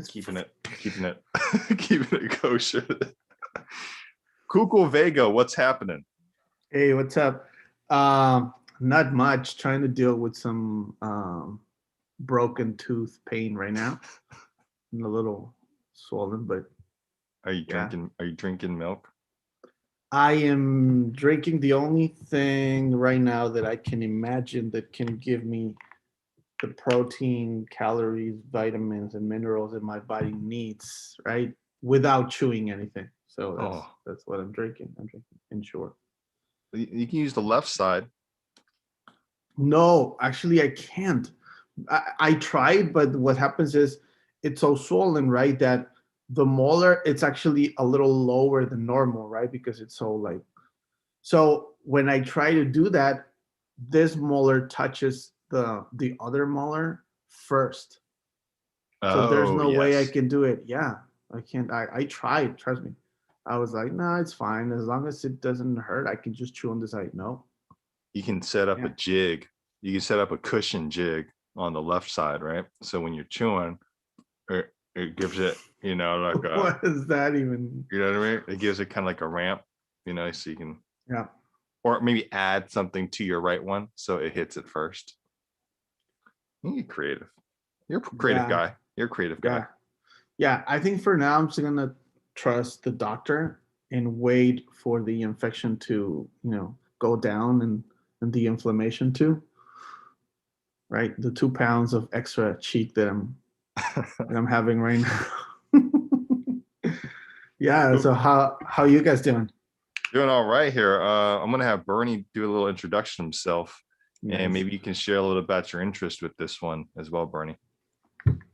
keeping it, keeping it kosher. Cuco Vega, what's happening? Hey, what's up? Not much. Trying to deal with some broken tooth pain right now. I'm a little swollen, but Are you yeah. drinking? Are you drinking milk? I am drinking the only thing right now that I can imagine that can give me the protein, calories, vitamins, and minerals that my body needs, right? Without chewing anything. So Oh, that's what I'm drinking. I'm drinking Ensure. you can use the left side. No, actually, I can't. I tried, but what happens is it's so swollen, right? That the molar, it's actually a little lower than normal, right? Because it's so like, so when I try to do that, this molar touches the other molar first. So there's Oh, no way I yes. can do it. Yeah, I can't. I tried, trust me. I was like, no, it's fine. As long as it doesn't hurt, I can just chew on the side. No. You can set up a Yeah. jig. You can set up a cushion jig on the left side, right? So when you're chewing, it gives it, like a, What does that even? you know what I mean? It gives it kind of like a ramp, so you can, Yeah. or maybe add something to your right one so it hits it first. You get creative. You're a creative Yeah. guy. You're a creative guy. Yeah. Yeah. I think for now, I'm just going to trust the doctor and wait for the infection to, go down and the inflammation too. Right. The 2 pounds of extra cheek that I'm having right now. Yeah. So how you guys doing? Doing all right here. I'm gonna have Bernie do a little introduction himself, and Nice. maybe you can share a little about your interest with this one as well, Bernie.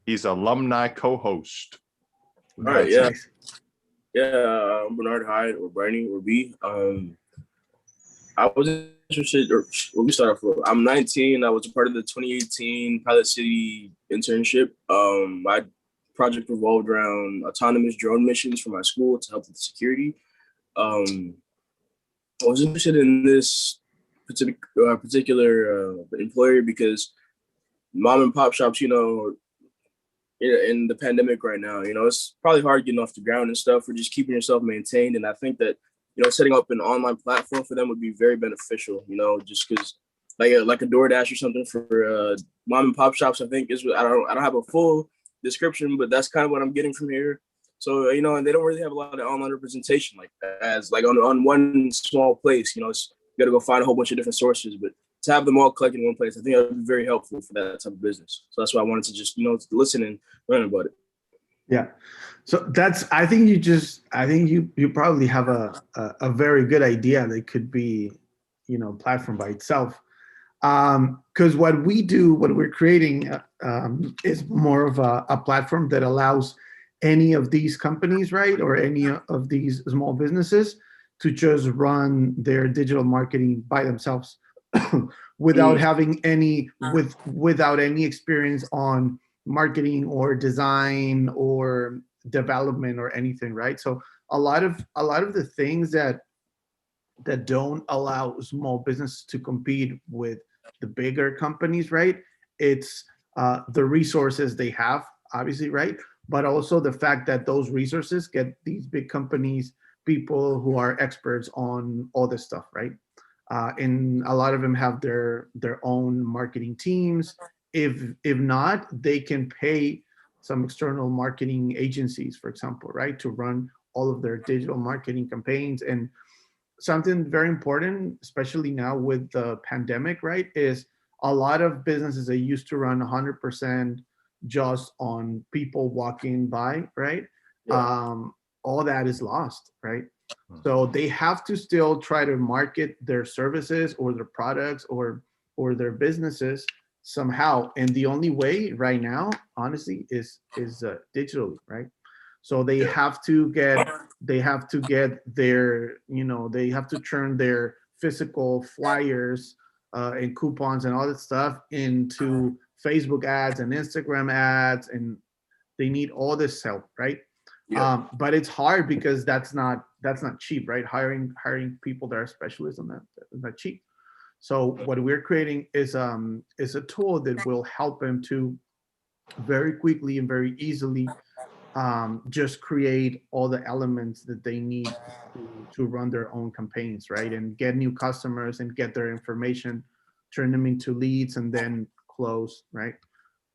He's alumni co-host. All right, yeah, Nice. I'm Bernard Hyde or Bernie or B. I was interested, or let me start off. I'm 19. I was a part of the 2018 PilotCity internship. My project revolved around autonomous drone missions for my school to help with security. Um, I was interested in this particular employer because mom and pop shops, in the pandemic right now, it's probably hard getting off the ground and stuff, or just keeping yourself maintained. And I think that, setting up an online platform for them would be very beneficial, just because like a DoorDash or something for mom and pop shops, I think I don't have a full description, but that's kind of what I'm getting from here. So, and they don't really have a lot of online representation like that, as like on one small place, you got to go find a whole bunch of different sources, but to have them all collected in one place, I think that would be very helpful for that type of business. So that's why I wanted to just, listen and learn about it. Yeah. So I think you probably have a very good idea that could be, platform by itself. Because what we're creating is more of a platform that allows any of these companies, right, or any of these small businesses to just run their digital marketing by themselves without having without any experience on marketing or design or development or anything, right? So a lot of the things that don't allow small businesses to compete with the bigger companies, right? It's the resources they have, obviously, right? But also the fact that those resources get these big companies, people who are experts on all this stuff, right? And a lot of them have their own marketing teams. If not, they can pay some external marketing agencies, for example, right, to run all of their digital marketing campaigns. And something very important, especially now with the pandemic, right, is a lot of businesses that used to run 100% just on people walking by, right? Yeah. All that is lost, right? So they have to still try to market their services or their products or their businesses somehow, and the only way right now, honestly, is digitally, right? So they have to get their, they have to turn their physical flyers and coupons and all that stuff into Facebook ads and Instagram ads, and they need all this help, right? Yeah. But it's hard because that's not cheap, right? Hiring people that are specialists on that is not cheap. So what we're creating is a tool that will help them to very quickly and very easily just create all the elements that they need to run their own campaigns, right? And get new customers and get their information, turn them into leads, and then close, right?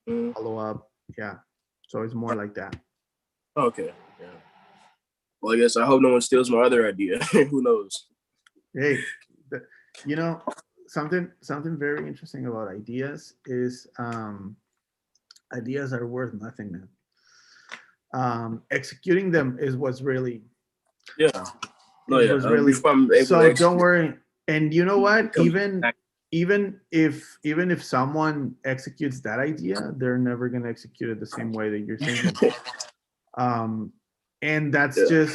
Mm. Follow up. Yeah. So it's more like that. Okay. Yeah. Well, I guess I hope no one steals my other idea. Who knows? Hey, you know, something very interesting about ideas is ideas are worth nothing, man. Executing them is what's really Yeah. No, is yeah. what's really. Before I'm able to So don't execute, worry. And you know what? come Even back. even if someone executes that idea, they're never gonna execute it the same way that you're thinking. Um, and Yeah.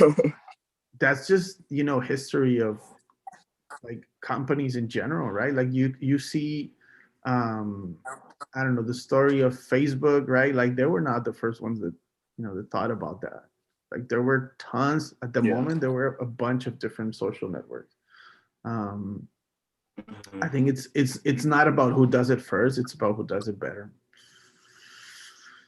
that's just history of like companies in general, right? Like you see, um, I don't know, the story of Facebook, right? Like they were not the first ones that that thought about that. Like there were tons at the Yeah. moment. There were a bunch of different social networks. Um, I Mhm. think it's not about who does it first. It's about who does it better.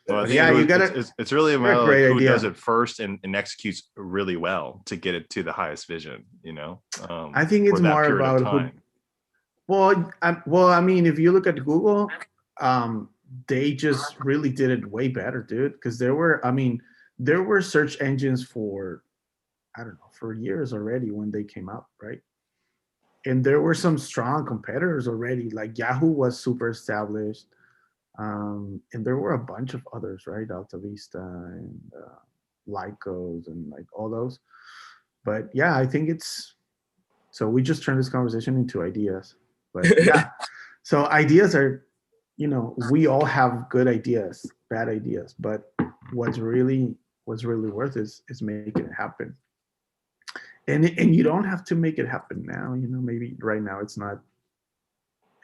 Well, I But think yeah, you got it's really a you're matter a of like great who does idea. it first and executes really well to get it to the highest vision, I think for it's that more period of about who. time. Well, I mean, if you look at Google, um, they just really did it way better, dude. Because I mean, there were search engines for, I don't know, for years already when they came out, right? And there were some strong competitors already. Like Yahoo was super established, and there were a bunch of others, right? Alta Vista and Lycos and like all those. But yeah, I think it's so we just turned this conversation into ideas. But yeah, so ideas are, we all have good ideas, bad ideas, but what's really worth is making it happen. And you don't have to make it happen now. Maybe right now it's not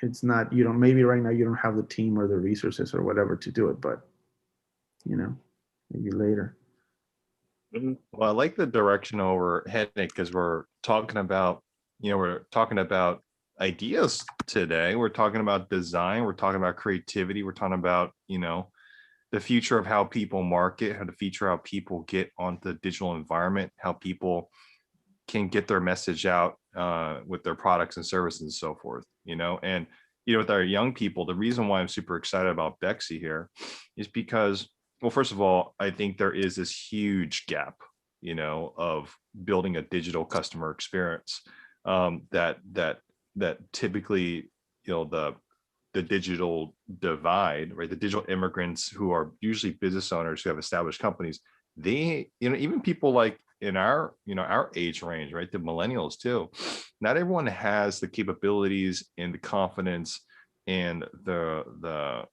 maybe right now you don't have the team or the resources or whatever to do it, but you know, maybe later. Mhm. Well, I like the direction we're heading because we're talking about ideas today. We're talking about design. We're talking about creativity. We're talking about, the future of how people market, how the future of how people get onto the digital environment, how people can get their message out with their products and services and so forth, and with our young people, the reason why I'm super excited about Bexi here is because, well, first of all, I think there is this huge gap, of building a digital customer experience, that typically, the digital divide, right? The digital immigrants who are usually business owners who have established companies, they, even people like in our age range, right? The millennials too. Not everyone has the capabilities and the confidence and the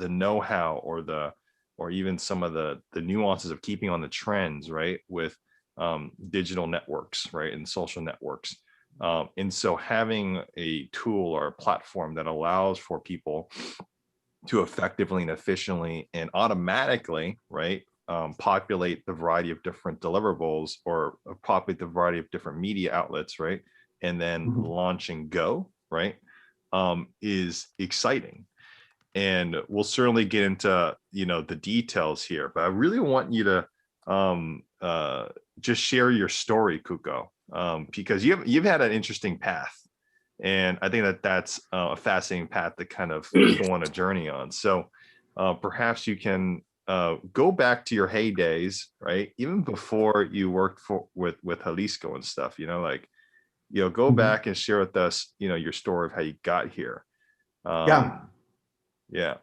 know-how or even some of the nuances of keeping on the trends, right? With digital networks, right? And social networks. And so having a tool or a platform that allows for people to effectively and efficiently and automatically, right, populate the variety of different deliverables or populate the variety of different media outlets, right, and then Mhm. launch and go, right, is exciting. And we'll certainly get into the details here, but I really want you to just share your story, Cuco, because you've had an interesting path, and I think that's a fascinating path to kind of go on a journey on. So perhaps you can go back to your heydays, right? Even before you worked with Jalisco and stuff, go Mhm. back and share with us, your story of how you got here. Yeah. Yeah.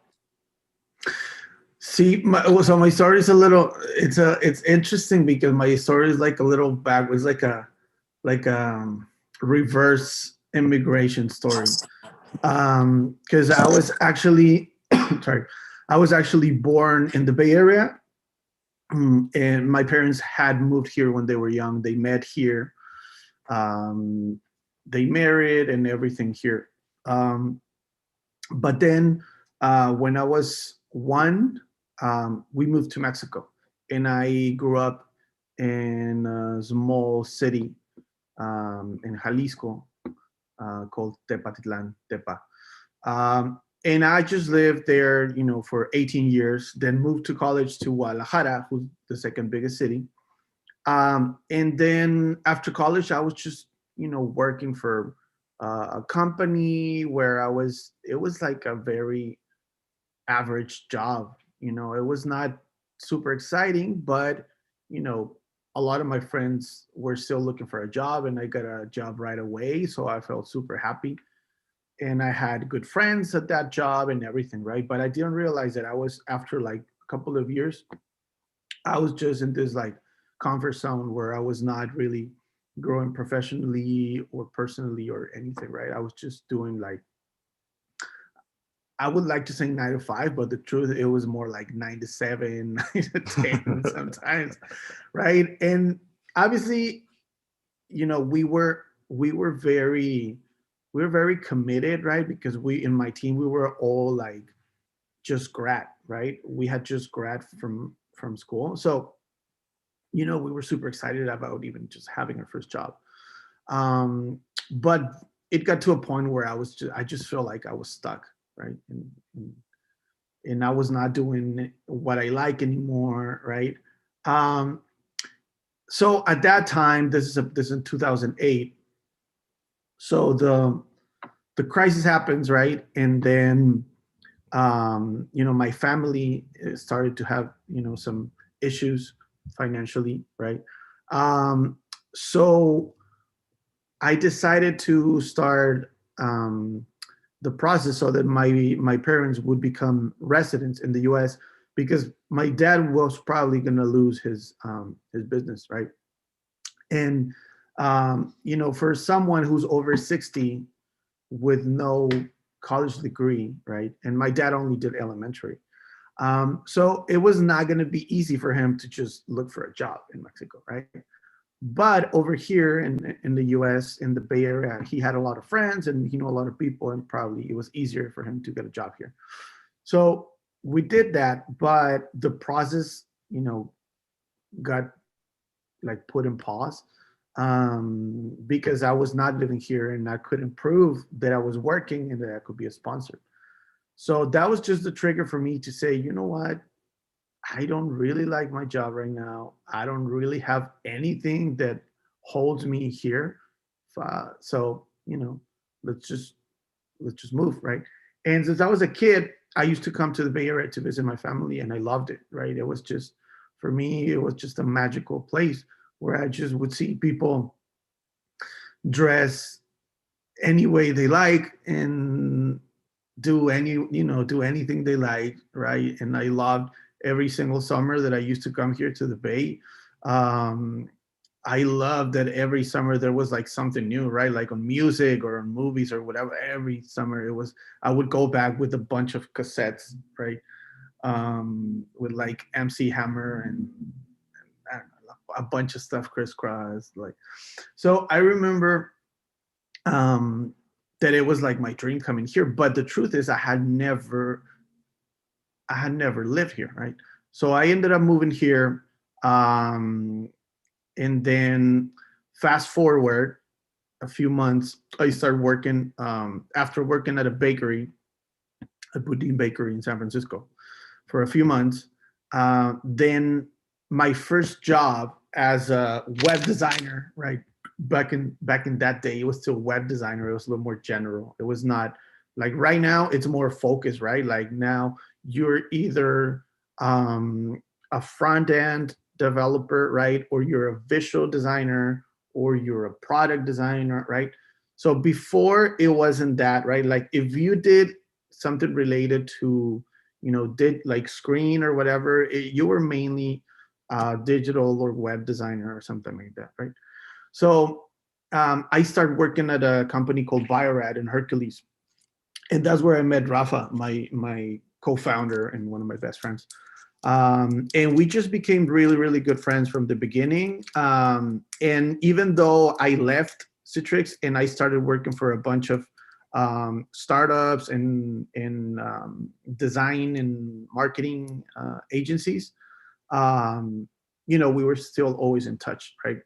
See, so my story is a little. It's interesting because my story is like a little backwards, like reverse immigration story. Because I was actually, sorry, I was actually born in the Bay Area, and my parents had moved here when they were young. They met here, um, they married, and everything here. Um, but then when I was one, we moved to Mexico, and I grew up in a small city in Jalisco called Tepatitlan, Tepa. And I just lived there, for 18 years, then moved to college to Guadalajara, who's the second biggest city. And then after college, I was just, working for a company where it was like a very average job. It was not super exciting, but, you know, a lot of my friends were still looking for a job and I got a job right away. So I felt super happy. And I had good friends at that job and everything, right? But I didn't realize that I was, after like a couple of years, I was just in this like comfort zone where I was not really growing professionally or personally or anything, right? I was just doing like, I would like to say 9 to 5, but the truth, it was more like 9 to 7, 9 to 10 sometimes, right? And obviously, we were very committed, right? Because we in my team, we were all like just grad, right? We had just grad from school. So, we were super excited about even just having our first job. Um, but it got to a point where I just felt like I was stuck, right? And I was not doing what I like anymore, right? Um, so at that time, this is in 2008. So the crisis happens, right? And then my family started to have some issues financially, right? Um, so I decided to start the process so that my parents would become residents in the U.S. because my dad was probably going to lose his business, right? And for someone who's over 60 with no college degree, right? And my dad only did elementary. So it was not going to be easy for him to just look for a job in Mexico, right? But over here in the US, in the Bay Area, he had a lot of friends and he knew a lot of people, and probably it was easier for him to get a job here. So we did that, but the process, got like put in pause because I was not living here and I couldn't prove that I was working and that I could be a sponsor. So that was just the trigger for me to say, you know what? I don't really like my job right now. I don't really have anything that holds me here. So, let's just let's just move, right? And since I was a kid, I used to come to the Bay Area to visit my family and I loved it, right? It was just, for me, it was just a magical place where I just would see people dress any way they like and do anything they like, right? And I loved every single summer that I used to come here to the Bay. um I love that every summer there was like something new, right? Like on music or on movies or whatever. Every summer it was, I would go back with a bunch of cassettes, right? With like MC Hammer and I don't know, a bunch of stuff crisscross. Like, so I remember um, that it was like my dream coming here. But the truth is, I had never lived here, right? So I ended up moving here, and then fast forward a few months, I started working after working at a bakery, a Boudin bakery in San Francisco, for a few months. Then my first job as a web designer, right? Back in that day, it was still web designer. It was a little more general. It was not like right now. It's more focused, right? Like now you're either a front end developer, right, or you're a visual designer, or you're a product designer, right? So before it wasn't that, right? Like if you did something related to did like screen or whatever, you were mainly digital or web designer or something like that, right? So I started working at a company called Biorad in Hercules, and that's where I met Rafa, my co-founder and one of my best friends. And we just became really, really good friends from the beginning. And even though I left Citrix and I started working for a bunch of startups and design and marketing agencies, we were still always in touch, right?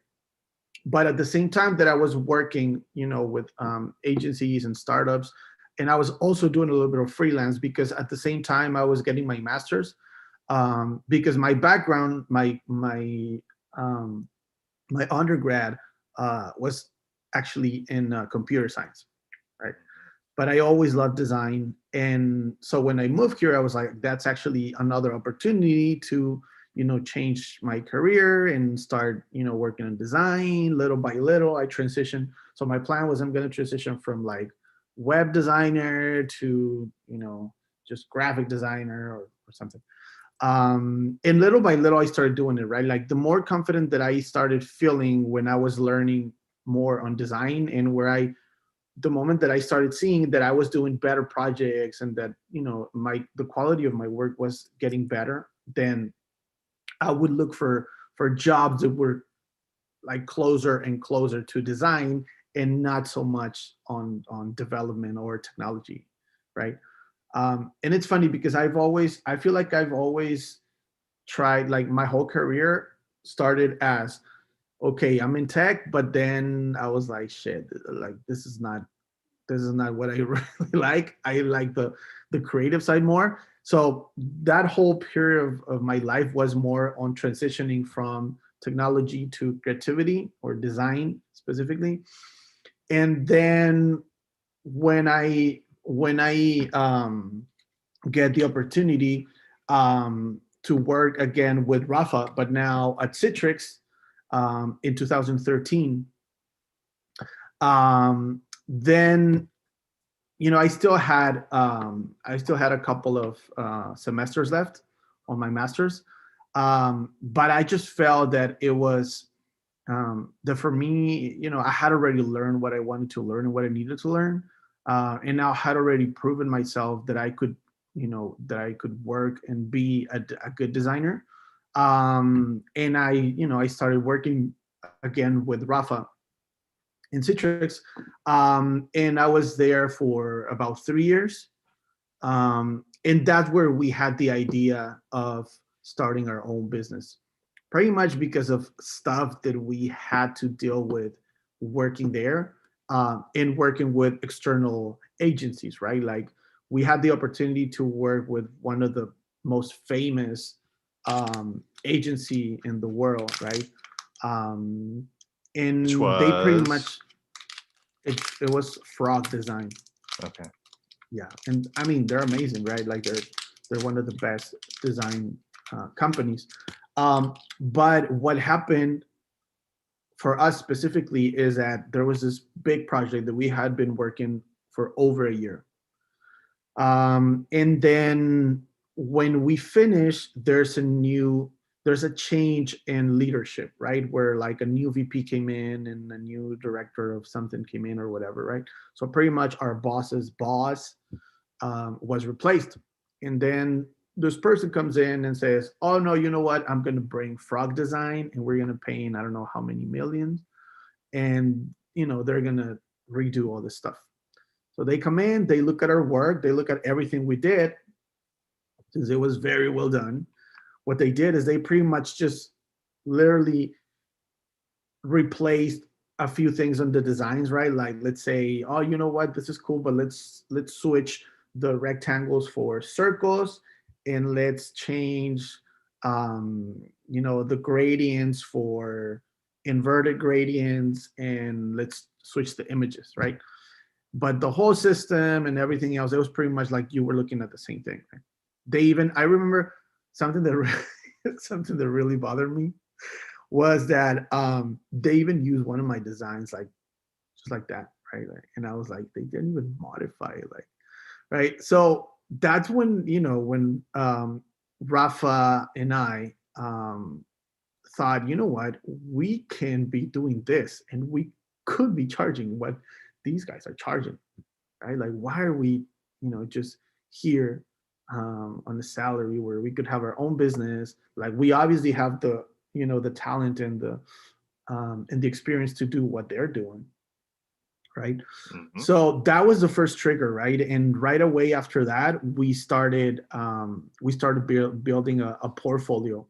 But at the same time that I was working, with agencies and startups, and I was also doing a little bit of freelance because at the same time I was getting my master's. Because my background, um, my undergrad was actually in computer science, right? But I always loved design, and so when I moved here, I was like, that's actually another opportunity to, change my career and start, working in design. Little by little, I transitioned. So my plan was I'm going to transition from like web designer to, just graphic designer or something. And little by little I started doing it, right? Like the more confident that I started feeling when I was learning more on design, and the moment that I started seeing that I was doing better projects and that, the quality of my work was getting better, then I would look for jobs that were like closer and closer to design and not so much on development or technology, right? And it's funny because I feel like I've always tried, like my whole career started as, okay, I'm in tech, but then I was like, shit, like this is not what I really like. I like the creative side more. So that whole period of my life was more on transitioning from technology to creativity or design specifically. And then when I get the opportunity to work again with Rafa, but now at Citrix in 2013. Then I still had a couple of semesters left on my master's, but I just felt that it was that for me, I had already learned what I wanted to learn and what I needed to learn, and now had already proven myself that I could work and be a good designer. And I started working again with Rafa in Citrix, and I was there for about 3 years. And that's where we had the idea of starting our own business, pretty much because of stuff that we had to deal with working there, and working with external agencies, right? Like we had the opportunity to work with one of the most famous agency in the world, right? Um, Which and they pretty was much it was Frog Design. okay. Yeah, and I mean they're amazing, right? Like they're one of the best design companies. But what happened for us specifically is that there was this big project that we had been working for over a year. And then when we finish, there's a change in leadership, right? Where like a new VP came in and a new director of something came in or whatever, right? So pretty much our boss's boss was replaced. And then this person comes in and says, oh no, you know what? I'm going to bring Frog Design and we're going to pay in, I don't know how many millions. And, they're going to redo all this stuff. So they come in, they look at our work, they look at everything we did, since it was very well done. What they did is they pretty much just literally replaced a few things on the designs, right? Like let's say, oh, you know what, this is cool, but let's switch the rectangles for circles, and let's change, the gradients for inverted gradients, and let's switch the images, right? But the whole system and everything else, it was pretty much like you were looking at the same thing. Right? I remember something that something that really bothered me was that they even used one of my designs like just like that, right? Like, and I was like, they didn't even modify it, like, right? So that's when Rafa and I thought, you know what, we can be doing this, and we could be charging what these guys are charging, right? Like, why are we, just here on the salary where we could have our own business? Like, we obviously have the talent and the experience to do what they're doing, right? Mhm. So that was the first trigger, right? And right away after that, we started building a portfolio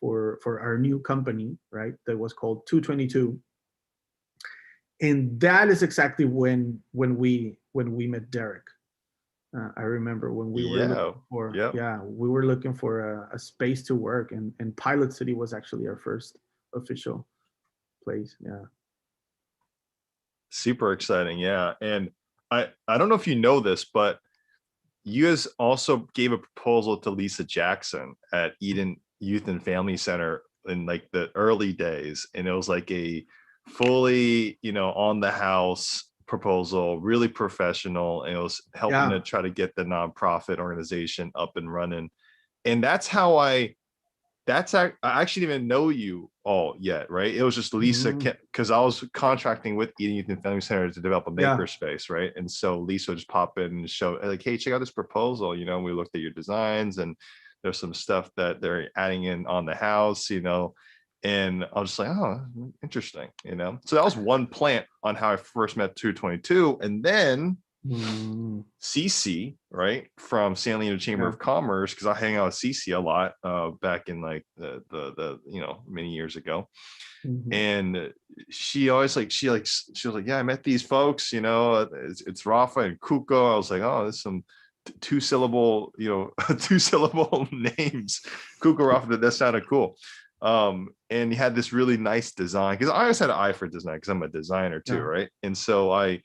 for our new company, right? That was called 222, and that is exactly when we met Derek. I remember when we were Yeah. looking for, Yep. yeah, we were looking for a space to work, and Pilot City was actually our first official place. Yeah. Super exciting. Yeah. And I don't know if you know this, but you guys also gave a proposal to Lisa Jackson at Eden Youth and Family Center in like the early days. And it was like a fully, on the house proposal, really professional. And it was helping Yeah. to try to get the nonprofit organization up and running. And that's how I actually didn't even know you all yet, right? It was just Lisa, Mhm. because I was contracting with Eden Youth and Family Center to develop a Yeah. makerspace, right? And so Lisa would just pop in and show, like, hey, check out this proposal. We looked at your designs, and there's some stuff that they're adding in on the house, and I was just like, oh, interesting, So that was one plant on how I first met 222, and then Mm, Cece, right, from San Leandro Chamber yeah. of Commerce, because I hang out with Cece a lot back in like the many years ago, Mhm. and she always she was like, yeah, I met these folks, it's Rafa and Cuco. I was like, oh, there's some two syllable, two syllable names, Cuco, Rafa. That sounded cool. And he had this really nice design, because I always had an eye for design because I'm a designer too, Yeah. right? And so I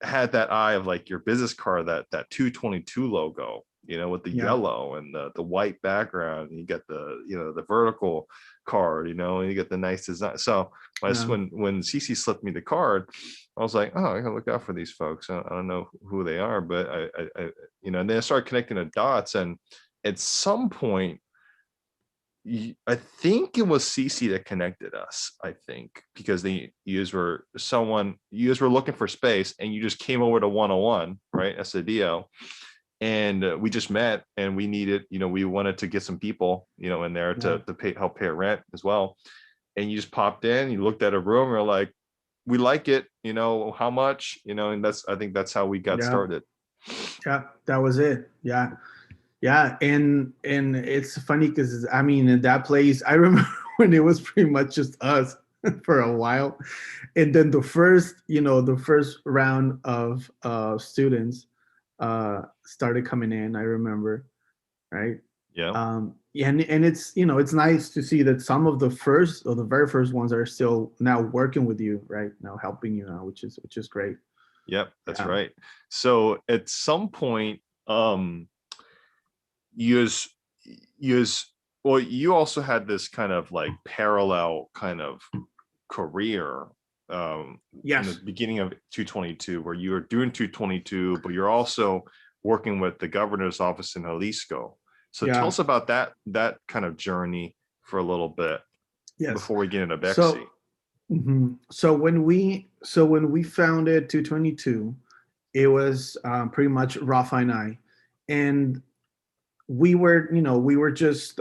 had that eye of like your business card, that 222 logo, with the Yeah. yellow and the white background. And you get the vertical card, and you get the nice design. So Yeah. when CC slipped me the card, I was like, oh, I gotta look out for these folks. I don't know who they are, but I and then I started connecting the dots. And at some point, I think it was CC that connected us. I think because you guys were looking for space, and you just came over to 101, right? SADO, and we just met, and we needed, we wanted to get some people, in there Yeah. to help pay rent as well. And you just popped in, you looked at a room, and we're like, we like it, how much, and I think that's how we got Yeah. started. Yeah. That was it. Yeah. Yeah. And it's funny because I mean, in that place, I remember when it was pretty much just us for a while. And then the first round of students started coming in, I remember, right? Yeah. Yeah, and it's it's nice to see that some of the first or the very first ones are still now working with you, right? Now helping you now, which is great. Yep, that's Yeah. right. So at some point, you use well, you also had this kind of like parallel kind of career in the Yes. beginning of 222, where you were doing 222, but you're also working with the governor's office in Jalisco. So tell Yeah. us about that kind of journey for a little bit Yes. before we get into Bexi. So so when we founded 222, it was pretty much Rafa and I, and we were just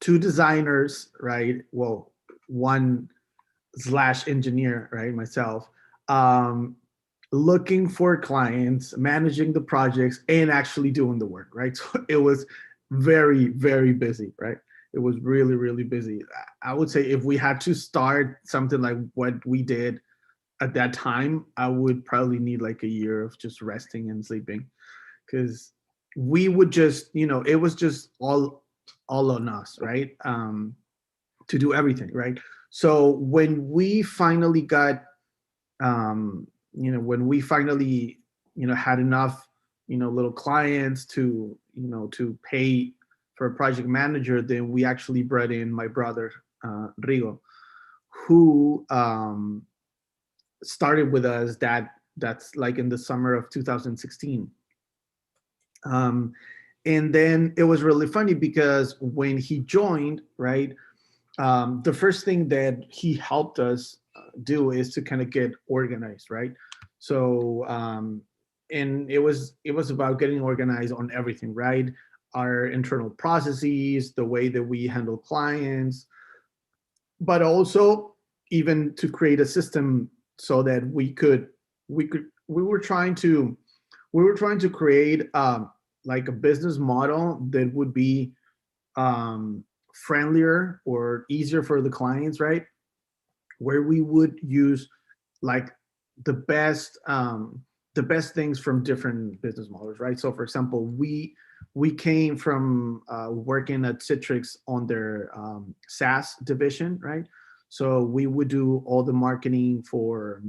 two designers, right? Well, one slash engineer, right? Myself, um, looking for clients, managing the projects, and actually doing the work, right? So it was very, very busy, right? It was really, really busy. I would say if we had to start something like what we did at that time, I would probably need like a year of just resting and sleeping, because we would just, it was just all on us, right? To do everything, right? So when we finally got, when we finally, had enough, little clients to pay for a project manager, then we actually brought in my brother, Rigo, who started with us that's like in the summer of 2016. Um, and then it was really funny because when he joined, right, the first thing that he helped us do is to kind of get organized, right? So, and it was about getting organized on everything, right? Our internal processes, the way that we handle clients, but also even to create a system so that we were trying to create like a business model that would be friendlier or easier for the clients, right? Where we would use like the best the best things from different business models, right? So for example, we came from working at Citrix on their SaaS division, right? So we would do all the marketing for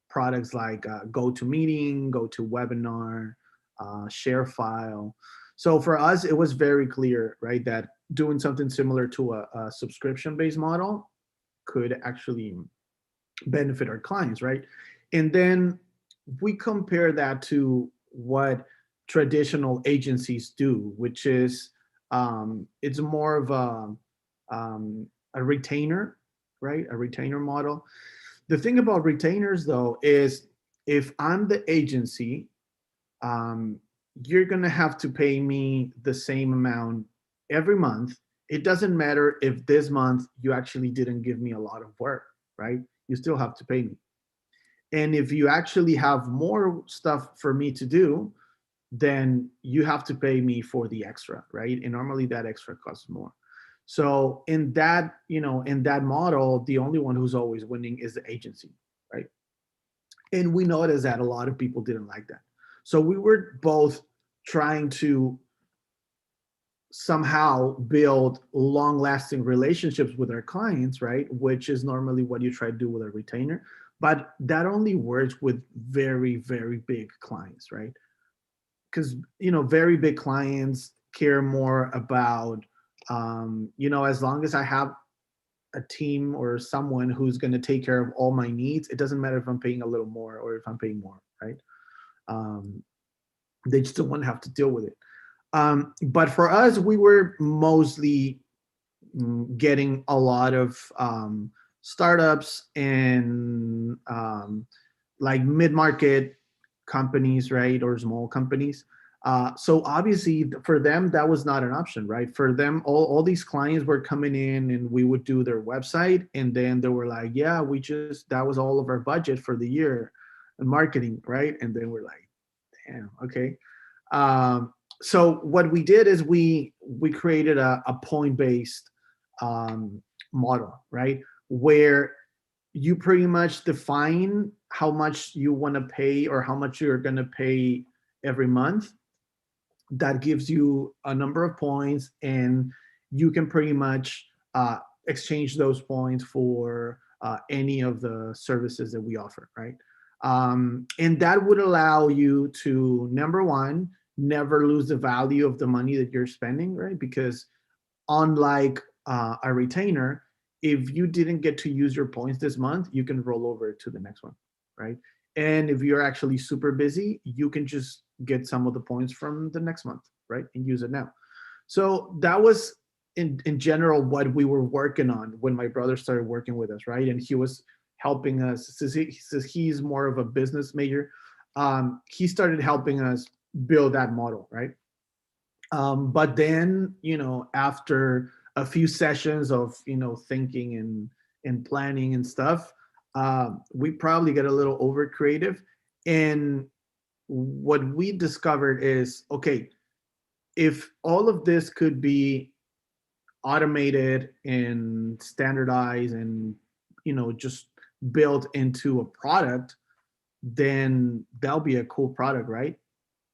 products like GoToMeeting, GoToWebinar, ShareFile. So for us, it was very clear, right, that doing something similar to a subscription-based model could actually benefit our clients, right? And then we compare that to what traditional agencies do, which is it's more of a retainer, right? A retainer model. The thing about retainers, though, is if I'm the agency, um, you're going to have to pay me the same amount every month. It doesn't matter if this month you actually didn't give me a lot of work, right? You still have to pay me. And if you actually have more stuff for me to do, then you have to pay me for the extra, right? And normally that extra costs more. So in that, in that model, the only one who's always winning is the agency, right? And we noticed that a lot of people didn't like that. So we were both trying to somehow build long-lasting relationships with our clients, right? Which is normally what you try to do with a retainer. But that only works with very, very big clients, right? Because very big clients care more about as long as I have a team or someone who's going to take care of all my needs, it doesn't matter if I'm paying a little more or if I'm paying more, right? They just don't want to have to deal with it. But for us, we were mostly getting a lot of startups and like mid-market companies, right, or small companies. So obviously for them, that was not an option, right? For them, all these clients were coming in and we would do their website. And then they were like, yeah, that was all of our budget for the year and marketing, right? And then we're like, damn, okay. So what we did is we created a point-based model, right? Where you pretty much define how much you want to pay or how much you're going to pay every month. That gives you a number of points, and you can pretty much exchange those points for any of the services that we offer, right? And that would allow you to, number one, never lose the value of the money that you're spending, right? Because unlike a retainer, if you didn't get to use your points this month, you can roll over to the next one, right? And if you're actually super busy, you can just get some of the points from the next month, right? And use it now. So that was in general what we were working on when my brother started working with us, right? And he was helping us, since he's more of a business major, he started helping us build that model, right? But then, after a few sessions of, thinking and planning and stuff, we probably get a little over creative. And what we discovered is, okay, if all of this could be automated and standardized and, just built into a product, then that'll be a cool product, right?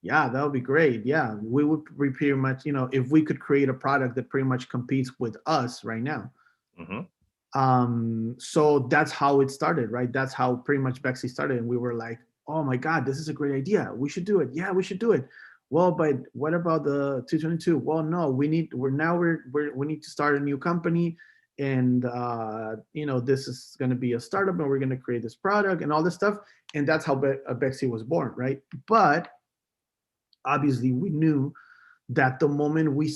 Yeah, that would be great. Yeah, we would pretty much, if we could create a product that pretty much competes with us right now. So that's how it started, right? That's how pretty much Bexi started. And we were like, oh my God, this is a great idea. We should do it. Yeah, we should do it. Well, but what about the 222? Well, no, we need to start a new company. And, this is going to be a startup and we're going to create this product and all this stuff. And that's how Bexi was born, right? But obviously we knew that the moment that we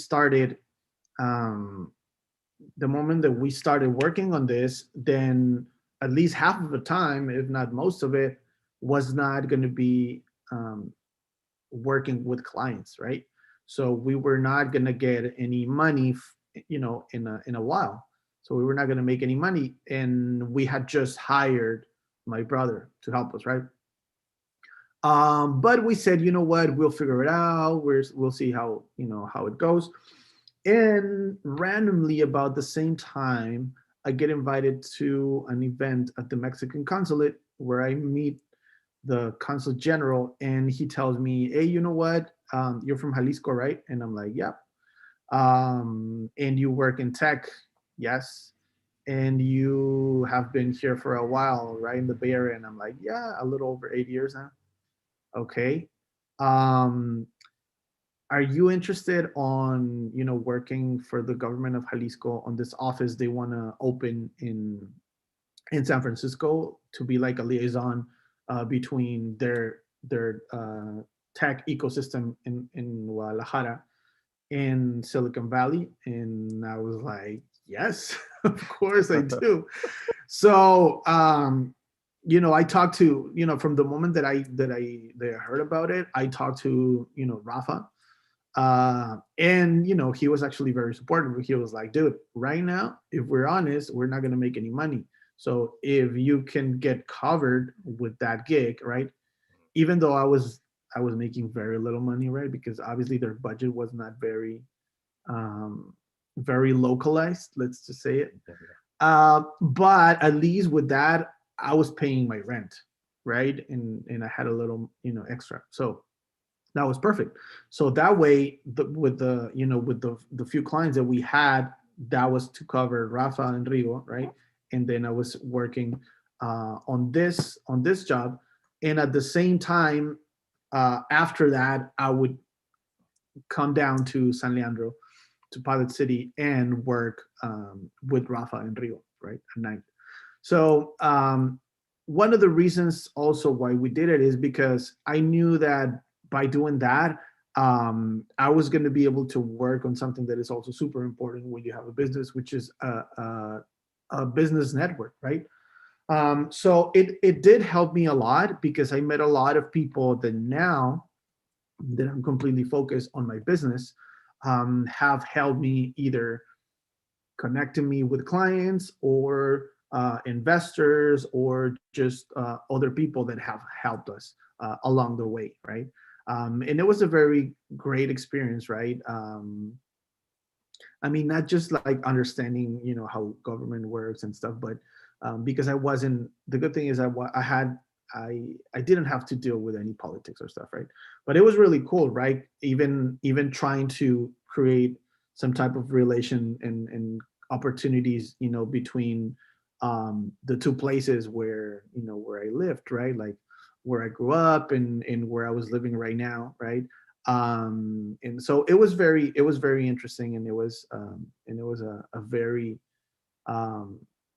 started working on this, then at least half of the time, if not most of it, was not going to be working with clients, right? So we were not going to get any money, in a while. So we were not going to make any money, and we had just hired my brother to help us, right? But we said, you know what, we'll figure it out. We'll see how it goes. And randomly, about the same time, I get invited to an event at the Mexican consulate where I meet the consul general, and he tells me, hey, you know what? You're from Jalisco, right? And I'm like, yep. And you work in tech? Yes. And you have been here for a while, right, in the Bay Area? And I'm like, yeah, a little over 8 years now. Okay. Um, are you interested on, working for the government of Jalisco on this office they want to open in San Francisco to be like a liaison between their tech ecosystem in Guadalajara in Silicon Valley? And I was like, yes, of course I do. So, I talked to, from the moment that I heard about it, I talked to, Rafa. And he was actually very supportive. He was like, dude, right now, if we're honest, we're not gonna make any money. So if you can get covered with that gig, right? Even though I was making very little money, right? Because obviously their budget was not um, very localized, let's just say it. But at least with that, I was paying my rent, right? And I had a little, extra. So that was perfect. So that way, with the few clients that we had, that was to cover Rafa and Rigo, right? And then I was working on this job, and at the same time, after that, I would come down to San Leandro, to Pilot City, and work with Rafa and Rio, right, at night. So one of the reasons also why we did it is because I knew that by doing that, I was going to be able to work on something that is also super important when you have a business, which is a business network, right? So it did help me a lot because I met a lot of people that now that I'm completely focused on my business have helped me either connecting me with clients or investors or just other people that have helped us along the way, right? And it was a very great experience, right? I mean, not just like understanding, how government works and stuff, but because I wasn't. The good thing is I didn't have to deal with any politics or stuff, right? But it was really cool, right? Even trying to create some type of relation and opportunities, between the two places where I lived, right? Like where I grew up and where I was living right now, right? And so it was very interesting, and it was a very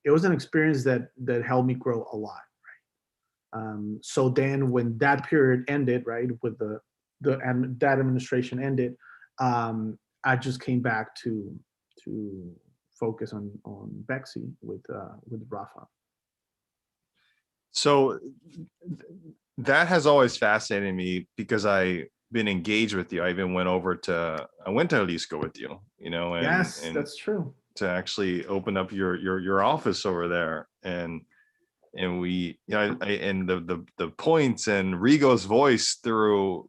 it was an experience that helped me grow a lot. So then when that period ended, right, with that administration ended, I just came back to focus on Bexi with Rafa. So that has always fascinated me because I been engaged with you. I even I went to Jalisco with you, Yes, and that's true. to actually open up your office over there. And we, and the points and Rigo's voice through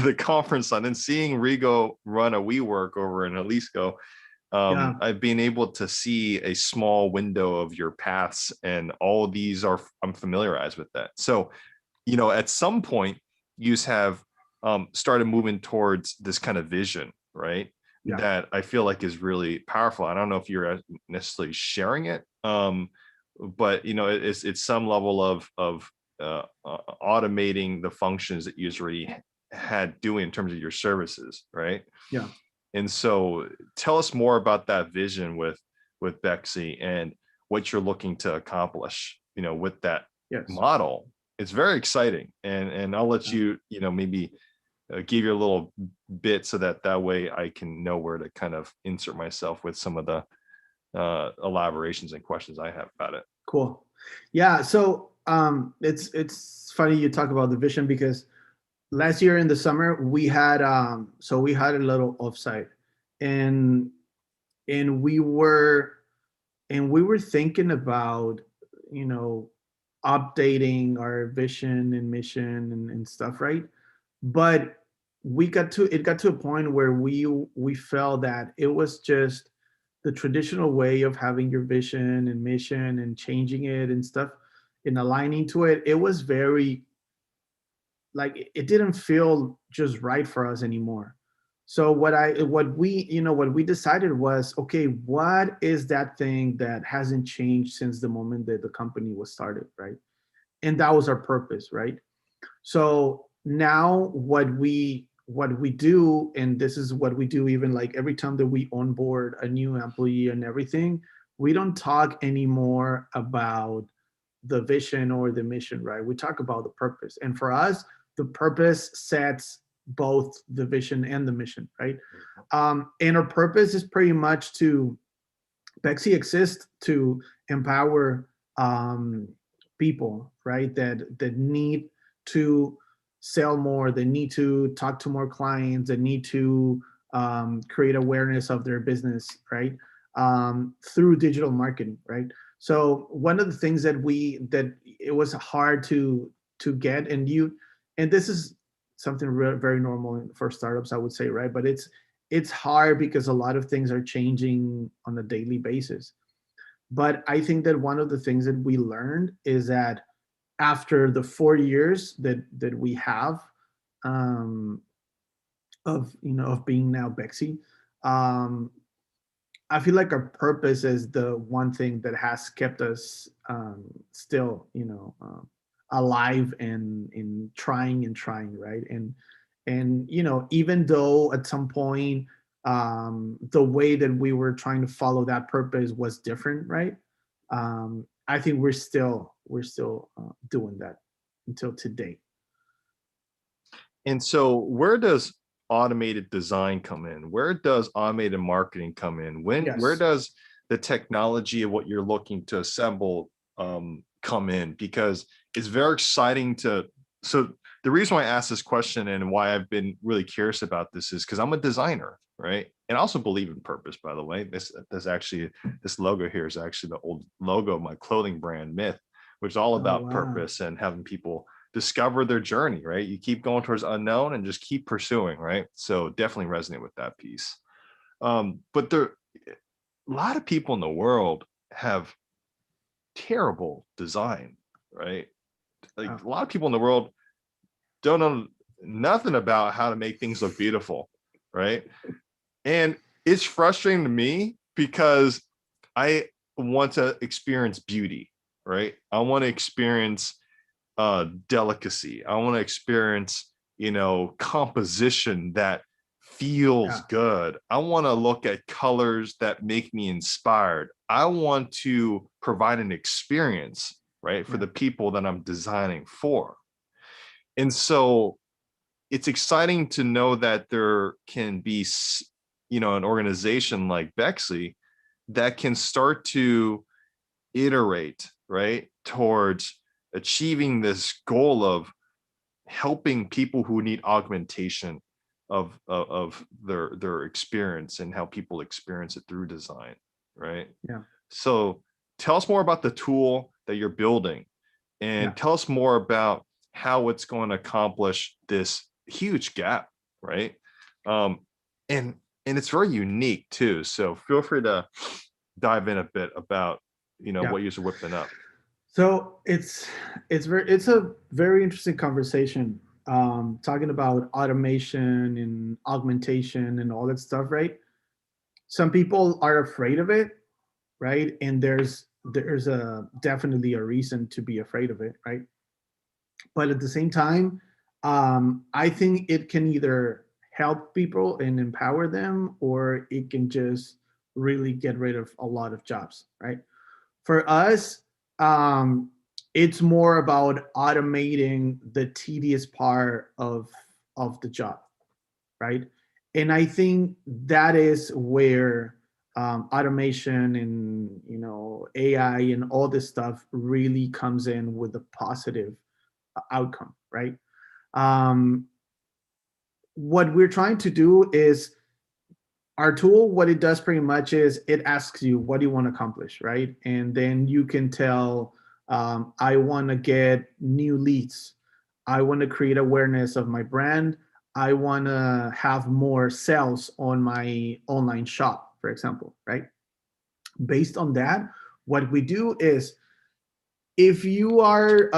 the conference line, and seeing Rigo run a WeWork over in Jalisco, Yeah, I've been able to see a small window of your paths, and all these I'm familiarized with that. So, at some point you have started moving towards this kind of vision, right? yeah, That I feel like is really powerful. I don't know if you're necessarily sharing it, but it's some level of automating the functions that you already had doing in terms of your services, right? yeah. And so tell us more about that vision with Bexi and what you're looking to accomplish, with that Yes. model. It's very exciting. And I'll let Yeah. you maybe give you a little bit so that way I can know where to kind of insert myself with some of the elaborations and questions I have about it. Cool. Yeah. So it's funny you talk about the vision because last year in the summer we had a little offsite, and and we were thinking about you know updating our vision and mission and stuff, right? But it got to a point where we felt that it was just the traditional way of having your vision and mission and changing it and stuff and aligning to it. It was very like it didn't feel just right for us anymore. So what we decided was, okay, what is that thing that hasn't changed since the moment that the company was started, right? And that was our purpose, right? So now what we do, and this is what we do even like every time that we onboard a new employee and everything, we don't talk anymore about the vision or the mission, right? We talk about the purpose. And for us, the purpose sets both the vision and the mission, right? And our purpose is pretty much to Bexi exists to empower people, right? That need to sell more, they need to talk to more clients, they need to create awareness of their business, right? Through digital marketing, right? So one of the things that it was hard to get, and this is something very normal for startups, I would say, right? But it's hard because a lot of things are changing on a daily basis. But I think that one of the things that we learned is that after the 4 years that we have um, of being now Bexi, um, I feel like our purpose is the one thing that has kept us still, alive and in trying, right? And even though at some point the way that we were trying to follow that purpose was different, right? I think we're still doing that until today. And so where does automated design come in? Where does automated marketing come in? Where Yes. does the technology of what you're looking to assemble come in? Because it's very exciting so the reason why I asked this question and why I've been really curious about this is because I'm a designer, right? And I also believe in purpose, by the way. This logo here is actually the old logo of my clothing brand, Myth, which is all Oh, about wow. purpose and having people discover their journey, right? You keep going towards unknown and just keep pursuing, right? So definitely resonate with that piece. But a lot of people in the world have terrible design, right? Like a lot of people in the world don't know nothing about how to make things look beautiful, right? And it's frustrating to me because I want to experience beauty, right? I want to experience delicacy. I want to experience, composition that feels Yeah. good. I want to look at colors that make me inspired. I want to provide an experience, right, for Yeah. the people that I'm designing for. And so it's exciting to know that there can be, an organization like Bexley that can start to iterate, right, towards achieving this goal of helping people who need augmentation of their experience and how people experience it through design, right? Yeah. So tell us more about the tool that you're building Yeah. and tell us more about how it's going to accomplish this huge gap, right? um and it's very unique too, so feel free to dive in a bit about Yeah. what you're whipping up. So it's a very interesting conversation, talking about automation and augmentation and all that stuff, right? Some people are afraid of it, right? And there's a definitely a reason to be afraid of it, right? But at the same time, I think it can either help people and empower them, or it can just really get rid of a lot of jobs, right? For us, um, it's more about automating the tedious part of the job, right? And I think that is where automation and AI and all this stuff really comes in with a positive outcome, right? Um, what we're trying to do is our tool, what it does pretty much is it asks you, what do you want to accomplish, right? And then you can tell, I want to get new leads. I want to create awareness of my brand. I want to have more sales on my online shop, for example, right? Based on that, what we do is if you are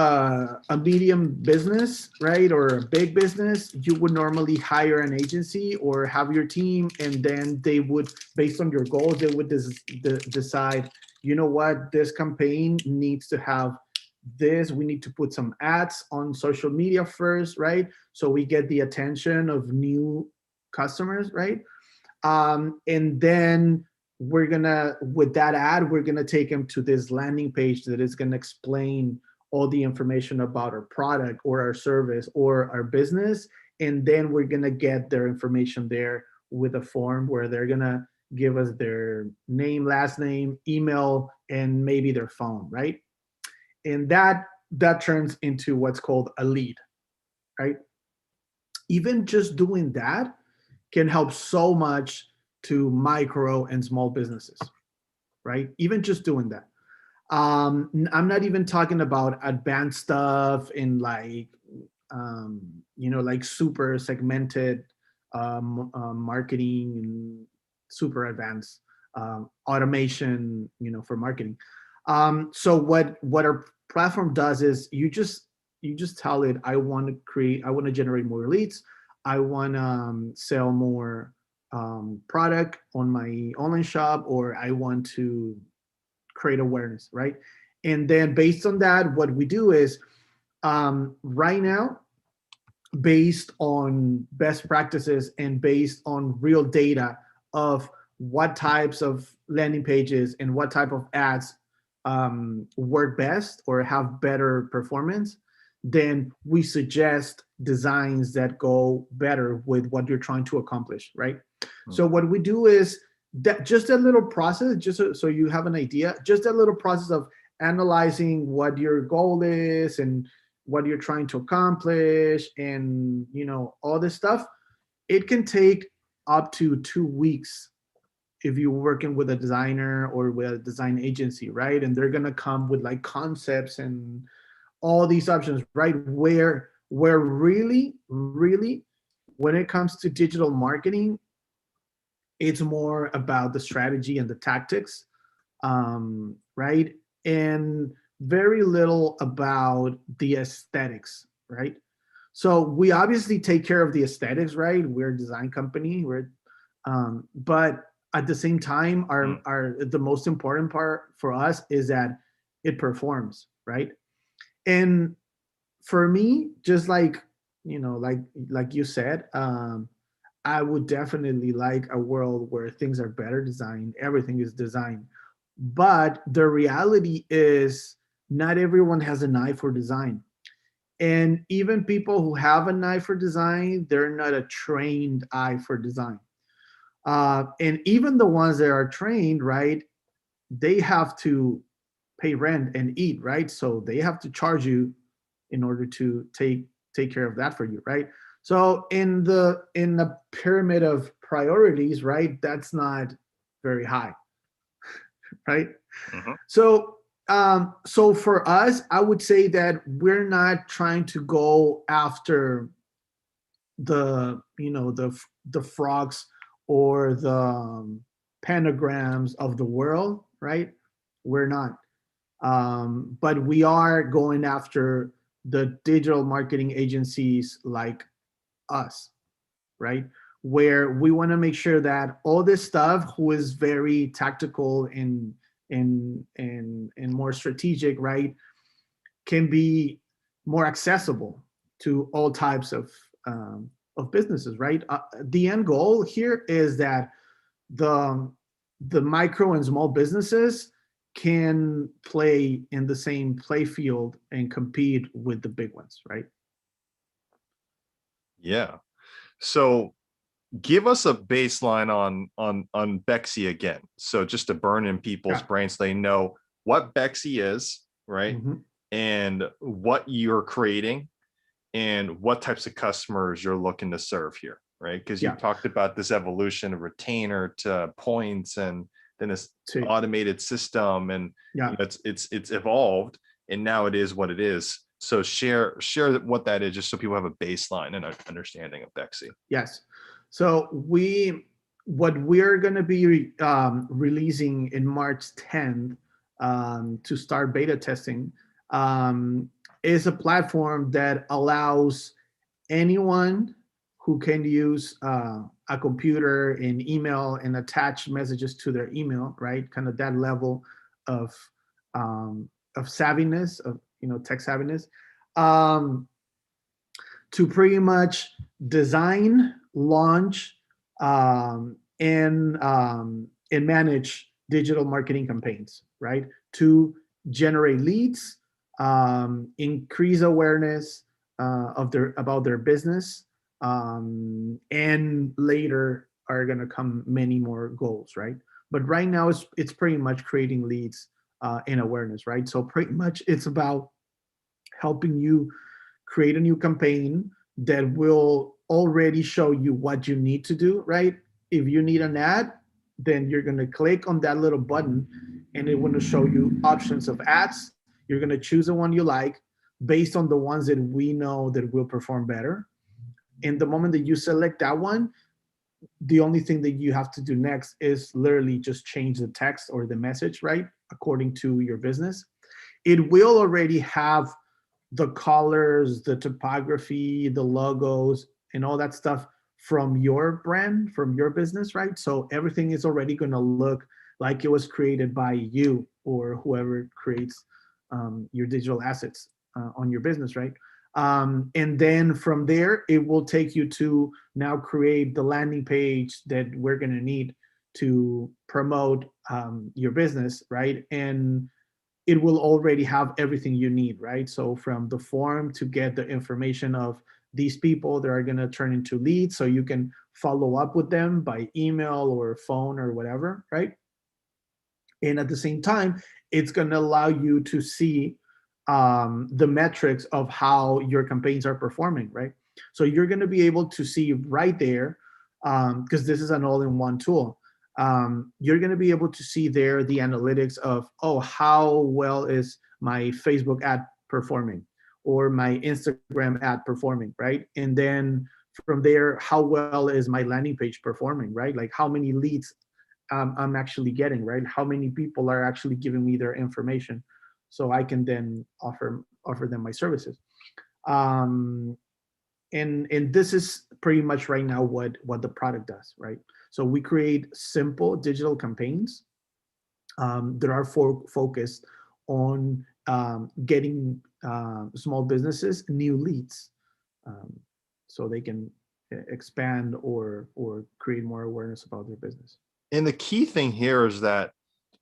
a medium business, right, or a big business, you would normally hire an agency or have your team, and then they would, based on your goals, they would decide, you know what, this campaign needs to have this. We need to put some ads on social media first, right? So we get the attention of new customers, right? And then we're gonna, with that ad, we're gonna take them to this landing page that is gonna explain all the information about our product or our service or our business. And then we're gonna get their information there with a form where they're gonna give us their name, last name, email, and maybe their phone, right? And that turns into what's called a lead, right? Even just doing that can help so much to micro and small businesses, right? Even just doing that. I'm not even talking about advanced stuff in like, like super segmented marketing and super advanced automation, for marketing. So what our platform does is you just tell it, I want to generate more leads. I want to sell more product on my online shop, or I want to create awareness, right? And then based on that, what we do is right now, based on best practices and based on real data of what types of landing pages and what type of ads work best or have better performance, then we suggest designs that go better with what you're trying to accomplish, right? So what we do is that just a little process, just so you have an idea, just a little process of analyzing what your goal is and what you're trying to accomplish, and all this stuff. It can take up to 2 weeks if you're working with a designer or with a design agency, right? And they're gonna come with like concepts and all these options, right? Where really, really, when it comes to digital marketing, it's more about the strategy and the tactics, right? And very little about the aesthetics, right? So we obviously take care of the aesthetics, right? We're a design company, but at the same time, our the most important part for us is that it performs, right? And for me, just like like you said, I would definitely like a world where things are better designed, everything is designed. But the reality is not everyone has an eye for design. And even people who have an eye for design, they're not a trained eye for design. And even the ones that are trained, right, they have to pay rent and eat, right? So they have to charge you in order to take care of that for you, right? So in the pyramid of priorities, right, that's not very high, right? Mhm. So for us, I would say that we're not trying to go after the frogs or the pentagrams of the world, right? We're not. But we are going after the digital marketing agencies like us, right? Where we want to make sure that all this stuff, who is very tactical and more strategic, right, can be more accessible to all types of businesses, right? The end goal here is that the the micro and small businesses can play in the same play field and compete with the big ones, right? Yeah. So give us a baseline on Bexi again. So just to burn in people's Yeah. brains, so they know what Bexi is, right? Mhm. And what you're creating and what types of customers you're looking to serve here, right? Because you Yeah. talked about this evolution of retainer to points and then this See. automated system, and Yeah. it's evolved, and now it is what it is. So share what that is, just so people have a baseline and an understanding of Bexi. Yes. So what we're going to be releasing in March 10th to start beta testing is a platform that allows anyone who can use a computer and email and attach messages to their email, right? Kind of that level of savviness, of tech savviness, to pretty much design, launch, and manage digital marketing campaigns, right? To generate leads, increase awareness about their business, and later are going to come many more goals, right? But right now it's pretty much creating leads and awareness, right? So pretty much it's about helping you create a new campaign that will already show you what you need to do, right? If you need an ad, then you're going to click on that little button and it will show you options of ads. You're going to choose the one you like based on the ones that we know that will perform better. And the moment that you select that one, the only thing that you have to do next is literally just change the text or the message, right? According to your business. It will already have the colors, the typography, the logos, and all that stuff from your brand, from your business, right? So everything is already going to look like it was created by you or whoever creates your digital assets on your business, right? And then from there, it will take you to now create the landing page that we're going to need to promote your business, right? And it will already have everything you need, right? So from the form to get the information of these people that are going to turn into leads, so you can follow up with them by email or phone or whatever, right? And at the same time, it's going to allow you to see the metrics of how your campaigns are performing, right? So you're going to be able to see right there, because this is an all-in-one tool. You're going to be able to see there the analytics of, oh, how well is my Facebook ad performing or my Instagram ad performing, right? And then from there, how well is my landing page performing, right? Like how many leads I'm actually getting, right? How many people are actually giving me their information, so I can then offer them my services. And this is pretty much right now what the product does, right? So we create simple digital campaigns that are focused on getting small businesses new leads, so they can expand or create more awareness about their business. And the key thing here is that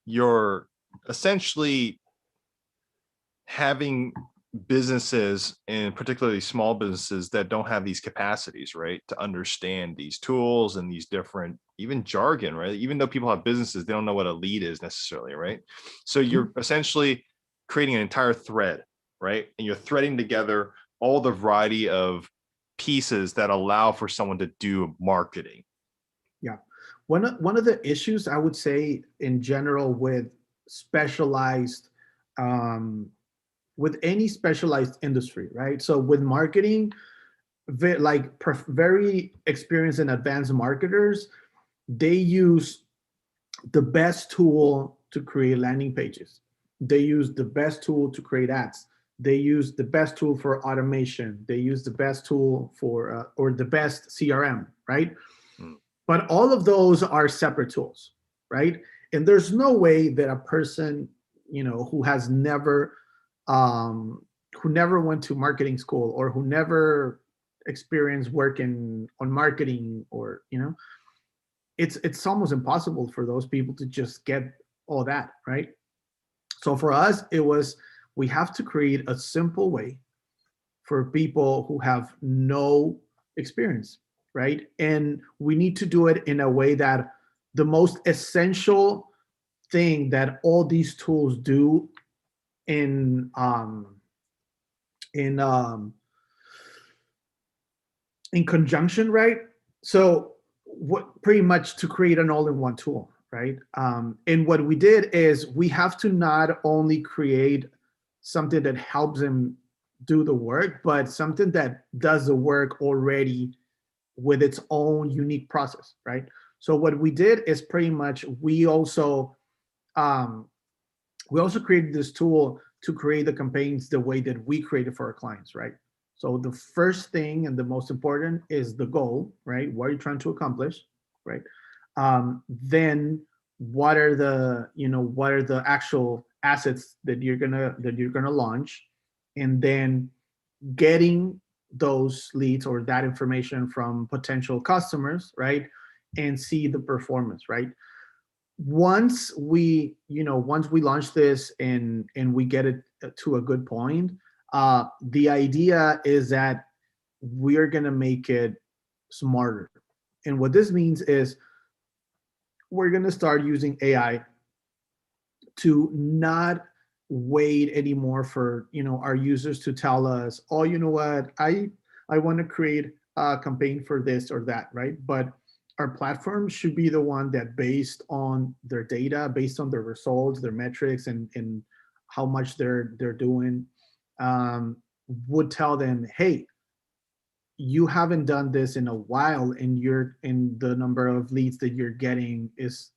you're essentially having businesses, and particularly small businesses, that don't have these capacities, right, to understand these tools and these different, even jargon, right? Even though people have businesses, they don't know what a lead is necessarily, right? So you're essentially creating an entire thread, right? And you're threading together all the variety of pieces that allow for someone to do marketing. Yeah. One of the issues I would say in general with specialized, with any specialized industry, right? So with marketing, very experienced and advanced marketers, they use the best tool to create landing pages. They use the best tool to create ads. They use the best tool for automation. They use the best tool for, or the best CRM, right? But all of those are separate tools, right? And there's no way that a person, who has never, who never went to marketing school or who never experienced working on marketing, or, it's almost impossible for those people to just get all that, right? So for us, we have to create a simple way for people who have no experience, right? And we need to do it in a way that the most essential thing that all these tools do in conjunction, right? So what pretty much to create an all-in-one tool, right? And what we did is we have to not only create something that helps them do the work, but something that does the work already with its own unique process, right? So what we did is pretty much we also created this tool to create the campaigns the way that we create it for our clients, right? So the first thing and the most important is the goal, right? What are you trying to accomplish, right? Then what are the, what are the actual assets that you're gonna launch, and then getting those leads or that information from potential customers, right? And see the performance, right? Once we launch this and we get it to a good point, the idea is that we are going to make it smarter. And what this means is we're going to start using AI to not wait anymore for our users to tell us, oh, you know what, I want to create a campaign for this or that, right? But our platform should be the one that, based on their data, based on their results, their metrics, and how much they're doing, would tell them, hey, you haven't done this in a while, and the number of leads that you're getting is,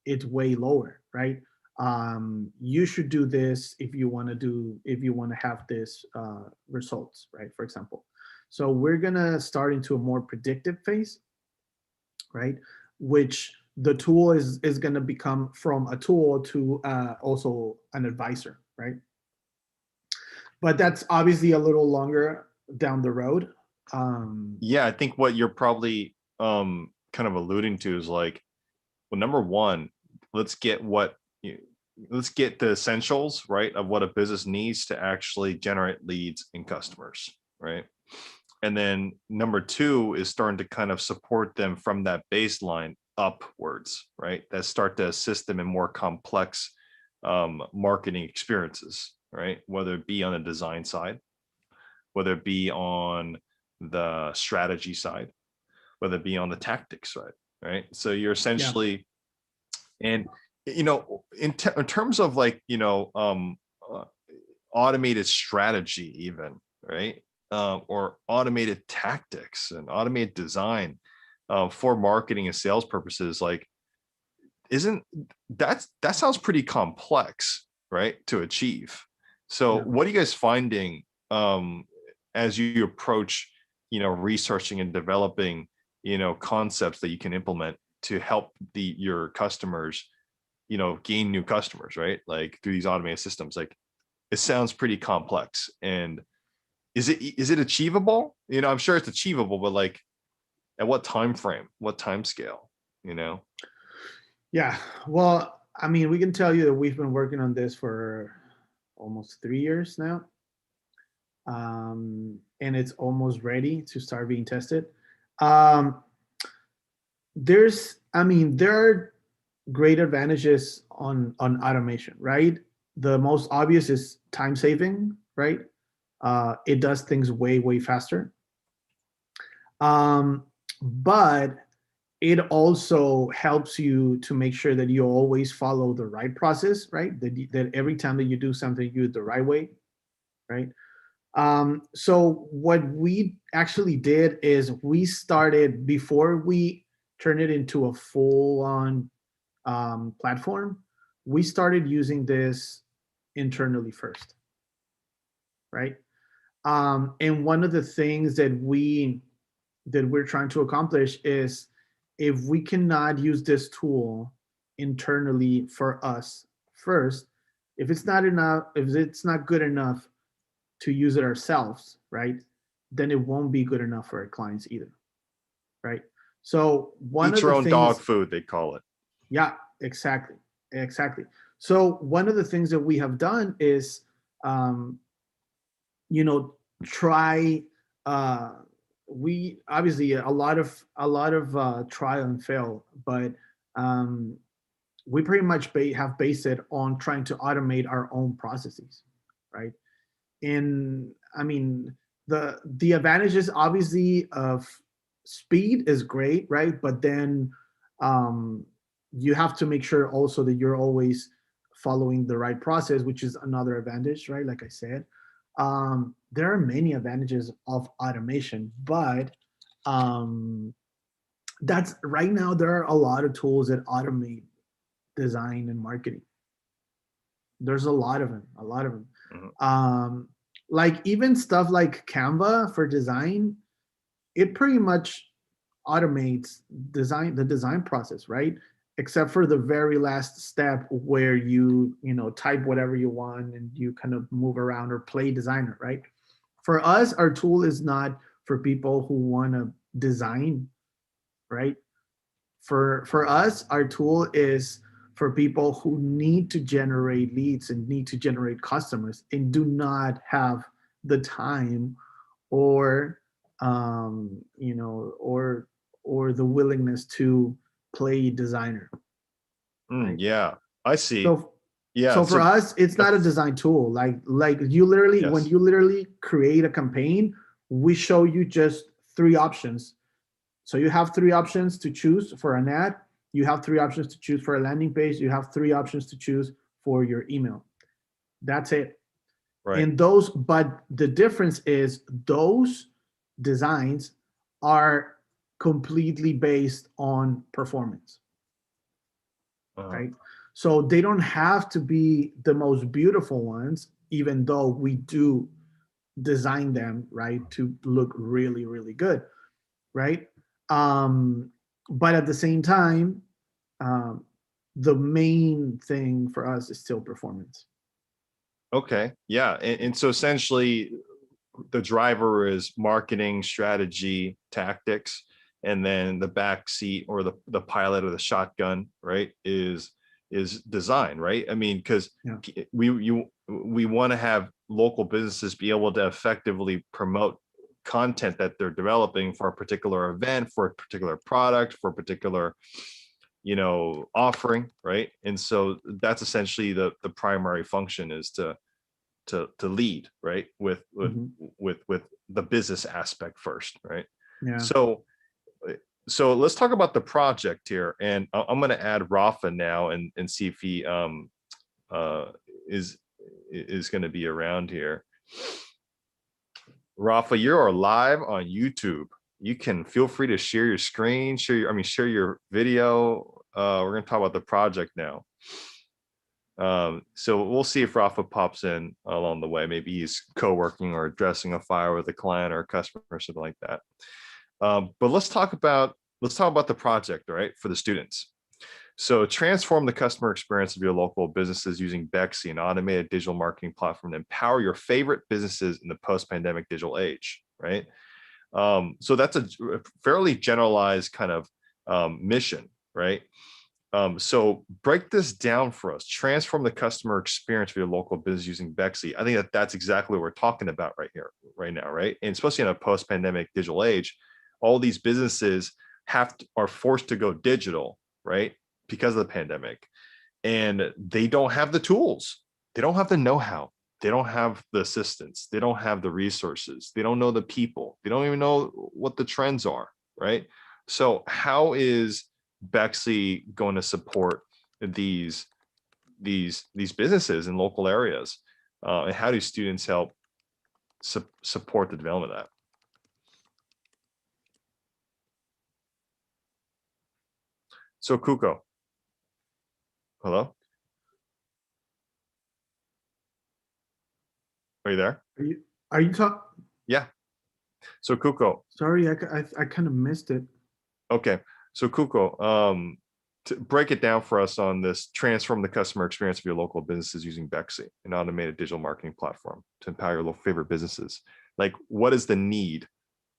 it's way lower, right? You should do this if you want to have this results, right? For example. So we're gonna start into a more predictive phase, right? Which the tool is going to become from a tool to also an advisor, right? But that's obviously a little longer down the road. Yeah, I think what you're probably kind of alluding to is like, well, number one, let's get the essentials, right, of what a business needs to actually generate leads and customers, right? And then number two is starting to kind of support them from that baseline upwards, right? That start to assist them in more complex marketing experiences, right? Whether it be on the design side, whether it be on the strategy side, whether it be on the tactics side, right? So you're essentially, and in terms of like, automated strategy even, right? Or automated tactics and automated design for marketing and sales purposes, like, that sounds pretty complex, right, to achieve. So what are you guys finding as you approach, researching and developing, concepts that you can implement to help your customers, gain new customers, right? Like through these automated systems, like it sounds pretty complex. And is it achievable? I'm sure it's achievable, but like at what time frame, what time scale, Yeah, well, I mean, we can tell you that we've been working on this for almost 3 years now. And it's almost ready to start being tested. There are great advantages on automation, right? The most obvious is time saving, right? It does things way faster. But it also helps you to make sure that you always follow the right process, right? That every time that you do something, you do it the right way, right? So what we actually did is we started, before we turned it into a full-on platform, we started using this internally first, right? And one of the things that we're trying to accomplish is, if we cannot use this tool internally for us first, if it's not good enough to use it ourselves, right, then it won't be good enough for our clients either, right? So one eat of your the own things, dog food, they call it. yeah, exactly. So one of the things that we have done is, try. We obviously a lot of trial and fail, but we pretty much have based it on trying to automate our own processes, right? And I mean, the advantages obviously of speed is great, right? But then you have to make sure also that you're always following the right process, which is another advantage, right? Like I said, there are many advantages of automation, but that's right now there are a lot of tools that automate design and marketing. There's a lot of them, a lot of them. Mhm. Like even stuff like Canva for design, it pretty much automates the design process, right? Except for the very last step where you know type whatever you want and you kind of move around or play designer, right? For us, our tool is not for people who want to design, right? For us, our tool is for people who need to generate leads and need to generate customers and do not have the time or you know or the willingness to play designer, right? Yeah, I see. So Yeah, so for so us, it's yep, not a design tool. Like you literally, when yes, you literally create a campaign, we show you just three options. So you have three options to choose for an ad. You have three options to choose for a landing page. You have three options to choose for your email. That's it. right. And those, but the difference is those designs are completely based on performance, Uh, right? So they don't have to be the most beautiful ones, even though we do design them, right, to look really, really good, right? Um, but at the same time, um, the main thing for us is still performance. okay, yeah, and so essentially, the driver is marketing, strategy, tactics, and then the back seat or the pilot or the shotgun, right, is design, right? I mean, because Yeah. we want to have local businesses be able to effectively promote content that they're developing for a particular event, for a particular product, for a particular offering, right? And so that's essentially the primary function is to lead, right, Mhm. with the business aspect first, right? Yeah. So so let's talk about the project here, and I'm going to add Rafa now and see if he uh is is going to be around here. Rafa, you're live on YouTube. You can feel free to share your screen, share your video. We're going to talk about the project now. So we'll see if Rafa pops in along the way. Maybe he's co-working or addressing a fire with a client or a customer or something like that. But let's talk about the project, all right, for the students. So transform the customer experience of your local businesses using Bexi, an automated digital marketing platform to empower your favorite businesses in the post-pandemic digital age, right? So that's a fairly generalized kind of mission, right? So break this down for us. Transform the customer experience of your local business using Bexi. I think that's exactly what we're talking about right here, right now, right? And especially in a post-pandemic digital age, all these businesses are forced to go digital, right? Because of the pandemic, and they don't have the tools. They don't have the know-how. They don't have the assistance. They don't have the resources. They don't know the people. They don't even know what the trends are, right? So how is Bexley going to support these these businesses in local areas, and how do students help support the development of that? So Cuco, hello, are you there? Are you talk? Yeah. So Cuco, Sorry, I kind of missed it. okay. So Cuco, to break it down for us on this, transform the customer experience of your local businesses using Bexi, an automated digital marketing platform to empower your local favorite businesses. Like, what is the need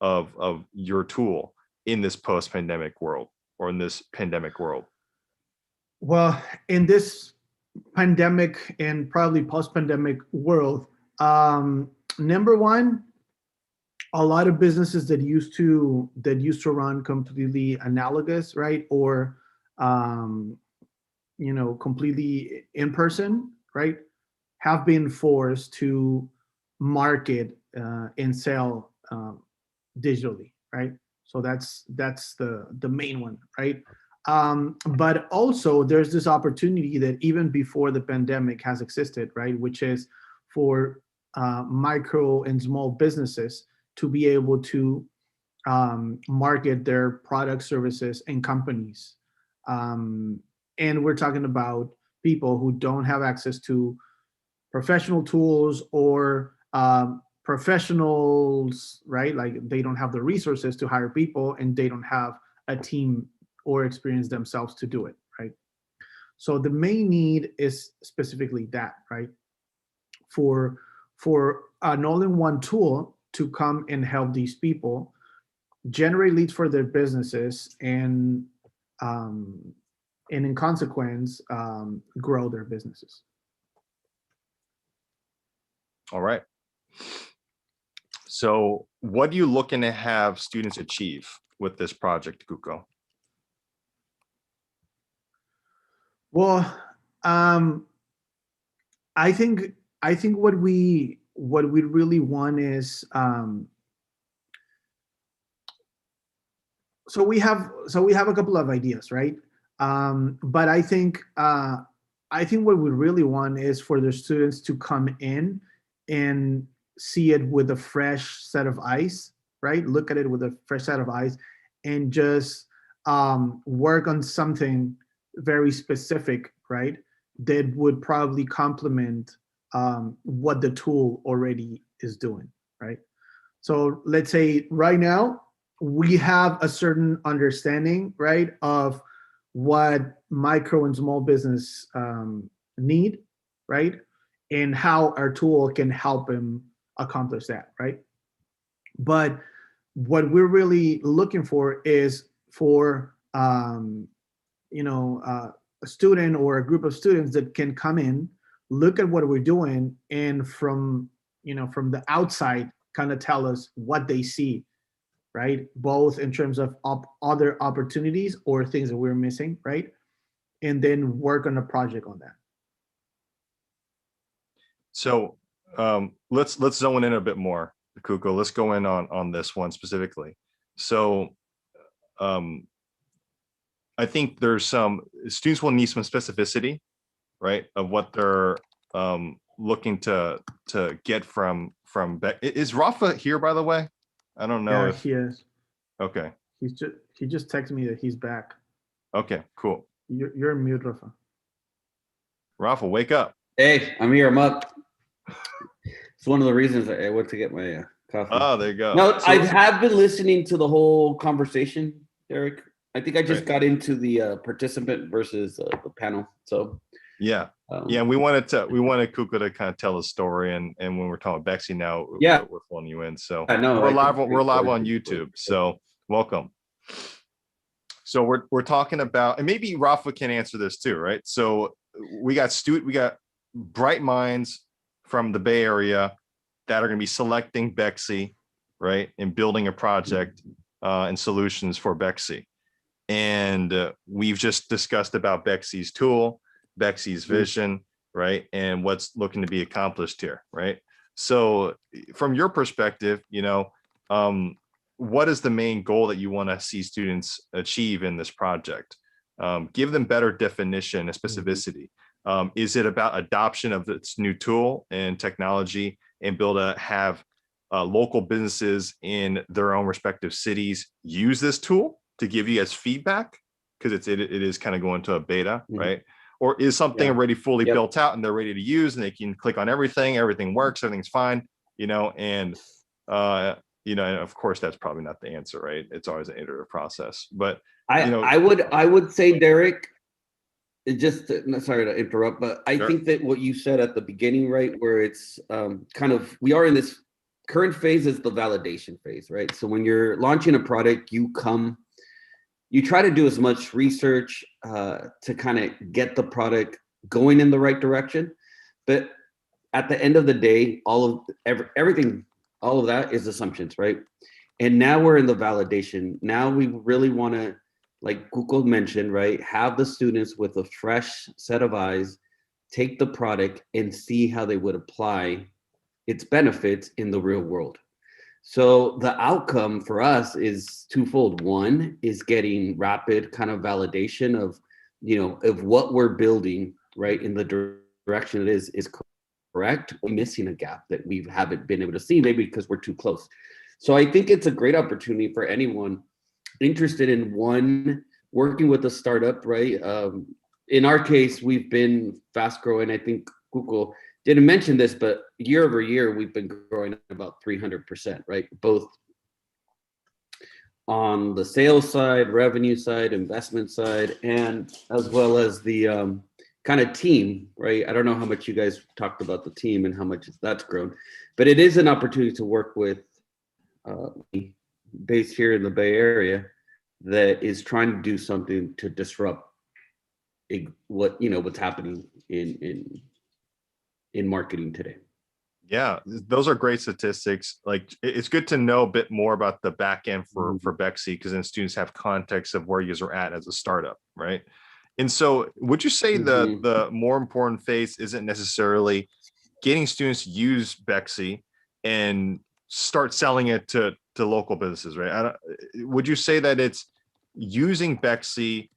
of your tool in this post-pandemic world or in this pandemic world? Well, in this pandemic and probably post-pandemic world, number one, a lot of businesses that used to run completely analogous, right, or um, completely in person, right, have been forced to market and sell digitally, right? So that's the main one, right? But also there's this opportunity that even before the pandemic has existed, right, which is for micro and small businesses to be able to market their products, services, and companies. Um, and we're talking about people who don't have access to professional tools or professionals, right? Like they don't have the resources to hire people and they don't have a team or experience themselves to do it, right? So the main need is specifically that, right? For an all-in-one tool to come and help these people generate leads for their businesses um, and in consequence grow their businesses. All right. So what are you looking to have students achieve with this project, Cuco? Well, I think what we really want is so we have a couple of ideas, right? But I think what we really want is for the students to come in and see it with a fresh set of eyes, right? Look at it with a fresh set of eyes, and just work on something very specific, right? That would probably complement what the tool already is doing, right? So let's say right now we have a certain understanding, right, of what micro and small business need, right, and how our tool can help them accomplish that, right? But what we're really looking for is for a student or a group of students that can come in, look at what we're doing, and from the outside kind of tell us what they see, right? Both in terms of other opportunities or things that we're missing, right? And then work on a project on that. So let's zone in a bit more, Cuco. Let's go in on this one specifically. So I think there's some students will need some specificity, right, of what they're looking to get from Beck. Is Rafa here, by the way? I don't know if he is. Okay. He just texted me that he's back. Okay, cool. You're in mute, Rafa. Rafa, wake up. Hey, I'm here. I'm up. It's one of the reasons I went to get my coffee. Oh, there you go. No, So, I have been listening to the whole conversation, Derek. I think I just got into the participant versus the panel. So yeah, we wanted Cuco to kind of tell a story, and when we're talking about Bexi now, we're pulling you in. So we're live on YouTube. So welcome. So we're talking about, and maybe Rafa can answer this too, right? So we got bright minds from the Bay Area that are going to be selecting Bexi, right, and building a project and solutions for Bexi. And we've just discussed about Bexi's tool, Bexi's vision, right, and what's looking to be accomplished here, right? So from your perspective, what is the main goal that you want to see students achieve in this project? Give them better definition and specificity. Is it about adoption of this new tool and technology and have local businesses in their own respective cities use this tool to give you guys feedback, because it is kind of going to a beta, right? Or is something already fully built out and they're ready to use and they can click on everything works, everything's fine, and of course that's probably not the answer, right? It's always an iterative process. But I would say, Derek, sorry to interrupt, but I think that what you said at the beginning, right, where it's we are in this current phase is the validation phase, right? So when you're launching a product, you try to do as much research to kind of get the product going in the right direction. But at the end of the day, everything, all of that is assumptions, right? And now we're in the validation. Now we really want to, like Cuco mentioned, right, have the students with a fresh set of eyes take the product and see how they would apply its benefits in the real world. So the outcome for us is twofold. One is getting rapid kind of validation of what we're building, right, in the direction it is correct. We're missing a gap that we haven't been able to see, maybe because we're too close. So I think it's a great opportunity for anyone interested in working with a startup, right? In our case, we've been fast growing. I think Cuco didn't mention this, but year over year, we've been growing at about 300%, right? Both on the sales side, revenue side, investment side, and as well as the kind of team, right? I don't know how much you guys talked about the team and how much that's grown, but it is an opportunity to work with based here in the Bay Area that is trying to do something to disrupt what's happening in marketing today. Yeah, those are great statistics. Like, it's good to know a bit more about the back end for Bexi, because then students have context of where you are at as a startup, right? And so would you say the more important phase isn't necessarily getting students to use Bexi and start selling it to local businesses, right? Would you say that it's using Bexi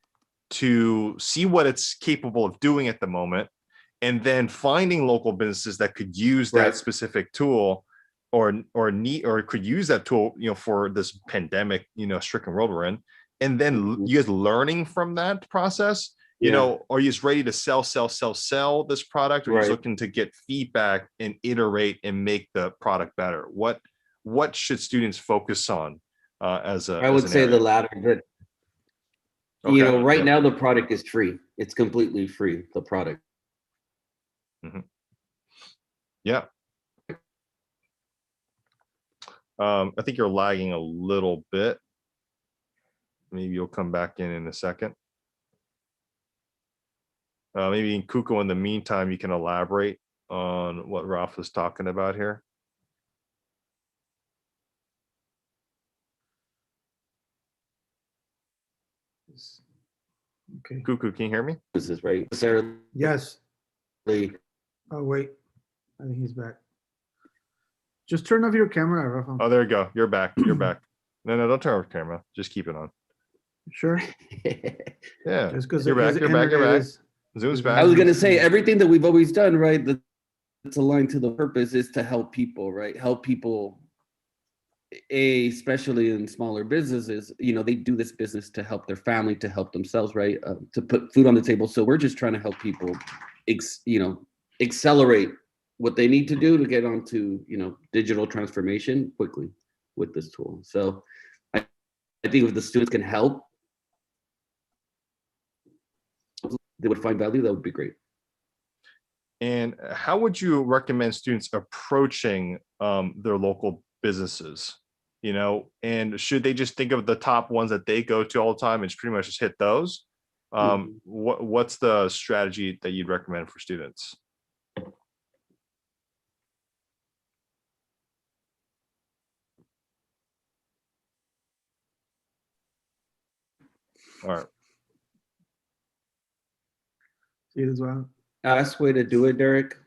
to see what it's capable of doing at the moment, and then finding local businesses that could use that specific tool or could use that tool, for this pandemic, stricken world we're in, and then you guys learning from that process, are you just ready to sell this product, or are you just looking to get feedback and iterate and make the product better? What should students focus on I would say the latter, but right now the product is free. It's completely free, the product. Yeah. I think you're lagging a little bit. Maybe you'll come back in a second. Maybe in Cuco, in the meantime, you can elaborate on what Ralph was talking about here. Okay. Cuco, can you hear me? This is right. Yes. Oh, wait. I think he's back. Just turn off your camera, Rafa. Oh, there you go. You're back. You're back. No, don't turn off the camera. Just keep it on. Sure. Yeah. Just because you're back. Zoom's back. I was going to say, everything that we've always done, right, that's aligned to the purpose is to help people, right? Help people, especially in smaller businesses, they do this business to help their family, to help themselves, right? To put food on the table. So we're just trying to help people, accelerate what they need to do to get onto, digital transformation quickly with this tool. So I think if the students can help, they would find value, that would be great. And how would you recommend students approaching their local businesses? And should they just think of the top ones that they go to all the time and pretty much just hit those? What's the strategy that you'd recommend for students? All right. See it as well. Best way to do it, Derek.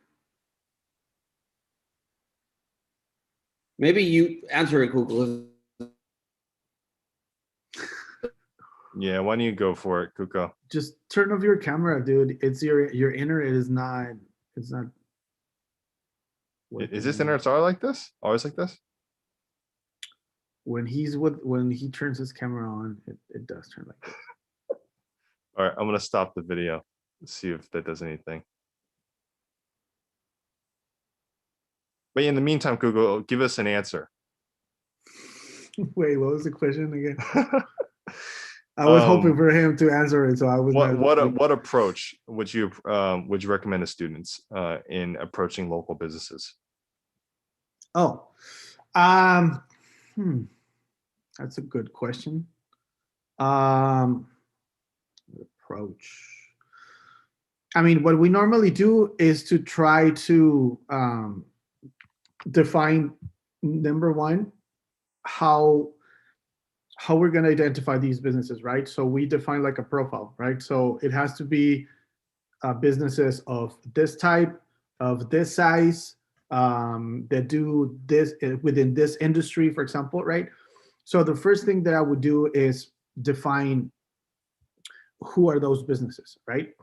Maybe you answer it, Cuco. Yeah, why don't you go for it, Cuco? Just turn off your camera, dude. It's your internet is not. It's not. Is this internet always like this? Always like this? When he turns his camera on, it does turn like this. All right, I'm gonna stop the video. Let's see if that does anything. But in the meantime, Google, give us an answer. Wait, what was the question again? I was hoping for him to answer it, so I was. What approach would you recommend to students in approaching local businesses? Oh, that's a good question. Approach. I mean, what we normally do is to try to define, number one, how we're going to identify these businesses, right? So we define like a profile, right? So it has to be businesses of this type, of this size, that do this within this industry, for example, right? So the first thing that I would do is define who are those businesses, right?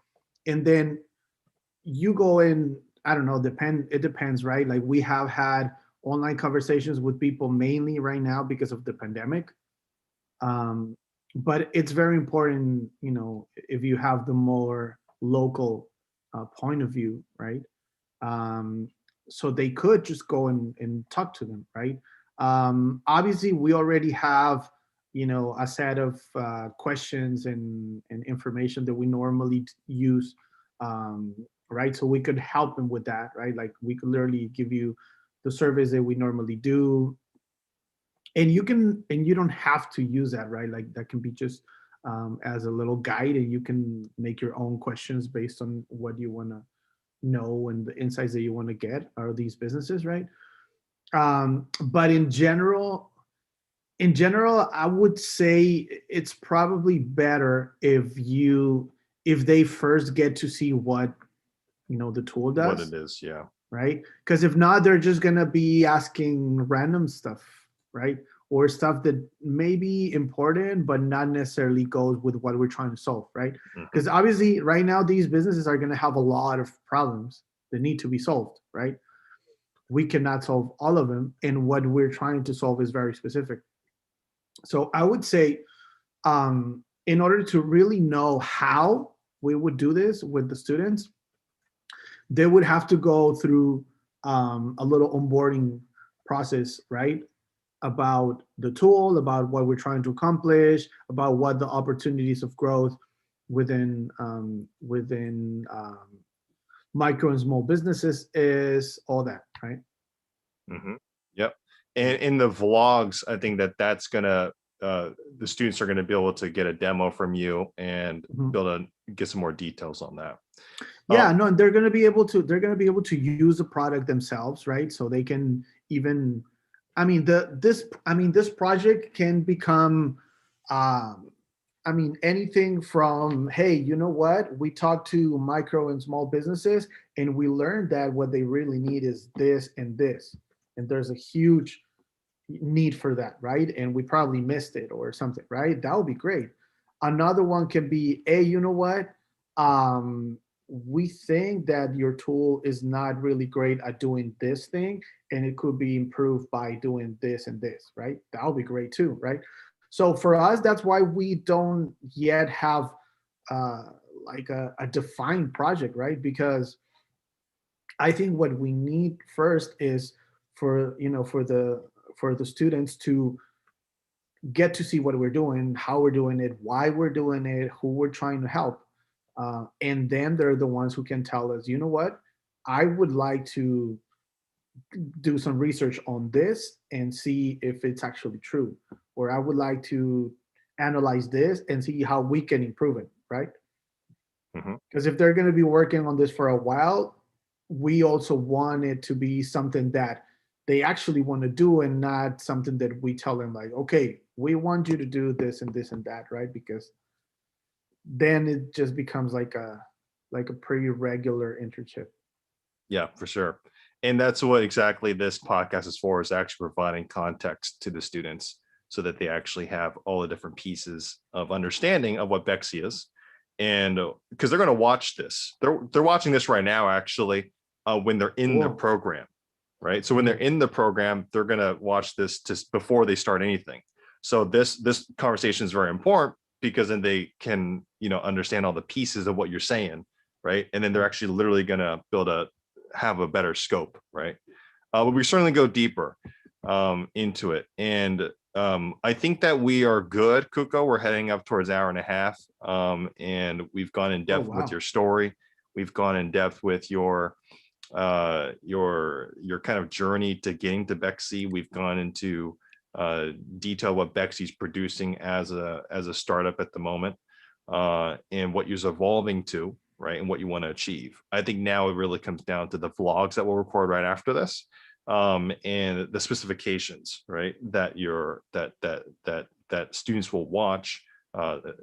And then you go in, I don't know, it depends, right? Like we have had online conversations with people mainly right now because of the pandemic. But it's very important, if you have the more local point of view, right? So they could just go and talk to them, right? Obviously, we already have, a set of questions and information that we normally use, right? So we could help them with that, right? Like we could literally give you the surveys that we normally do, and you don't have to use that, right? Like that can be just as a little guide, and you can make your own questions based on what you want to know and the insights that you want to get out of these businesses, right? But in general, I would say it's probably better if they first get to see what the tool What does, it is, yeah. right? Because if not, they're just gonna be asking random stuff, right? Or stuff that may be important but not necessarily goes with what we're trying to solve, right? Because obviously, right now these businesses are gonna have a lot of problems that need to be solved, right? We cannot solve all of them, and what we're trying to solve is very specific. So I would say, in order to really know how we would do this with the students, they would have to go through a little onboarding process, right? About the tool, about what we're trying to accomplish, about what the opportunities of growth within micro and small businesses is, all that, right? Yep. And in the vlogs, I think that's gonna the students are gonna be able to get a demo from you and be able to get some more details on that. Yeah, no, and they're gonna be able to use the product themselves, right? So they can even, this project can become, anything from, hey, you know what? We talked to micro and small businesses, and we learned that what they really need is this and this, and there's a huge need for that, right? And we probably missed it or something, right? That would be great. Another one can be, hey, you know what? We think that your tool is not really great at doing this thing, and it could be improved by doing this and this, right? That would be great too, right? So for us, that's why we don't yet have like a defined project, right? Because I think what we need first is for the students to get to see what we're doing, how we're doing it, why we're doing it, who we're trying to help. And then they're the ones who can tell us, you know what, I would like to do some research on this and see if it's actually true. Or I would like to analyze this and see how we can improve it, right? Because if they're going to be working on this for a while, we also want it to be something that they actually want to do, and not something that we tell them like, okay, we want you to do this and this and that, right? Because then it just becomes like a pretty regular internship. Yeah, for sure. And that's what exactly this podcast is for, is actually providing context to the students so that they actually have all the different pieces of understanding of what Bexi is. And because they're going to watch this, they're watching this right now, actually, when they're in the program, right? So when they're in the program, they're going to watch this just before they start anything. So this conversation is very important, because then they can, understand all the pieces of what you're saying, right? And then they're actually literally going to build have a better scope, right? But we certainly go deeper into it. And I think that we are good, Cuco. We're heading up towards an hour and a half. And we've gone in depth with your story. We've gone in depth with your kind of journey to getting to Bexi. We've gone into detail what Bexi's producing as a startup at the moment, and what you're evolving to, right, and what you want to achieve. I think now it really comes down to the vlogs that we'll record right after this, and the specifications, right, that students will watch,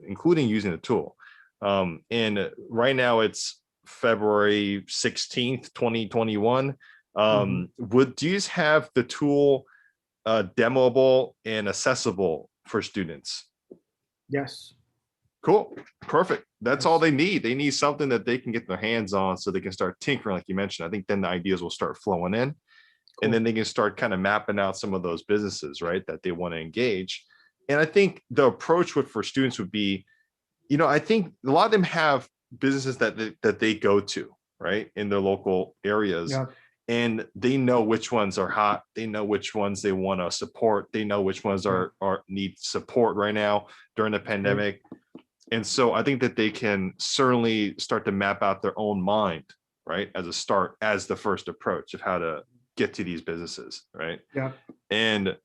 including using the tool. And right now it's February 16th, 2021. Do you have the tool demoable and accessible for students? Yes. Cool. Perfect. That's all they need. They need something that they can get their hands on so they can start tinkering, like you mentioned. I think then the ideas will start flowing in, and then they can start kind of mapping out some of those businesses, right, that they want to engage. And I think the approach for students would be, I think a lot of them have businesses that they go to, right, in their local areas. Yeah. And they know which ones are hot. They know which ones they want to support. They know which ones are need support right now during the pandemic. And so I think that they can certainly start to map out their own mind, right, as a start, as the first approach of how to get to these businesses, right? Yeah. And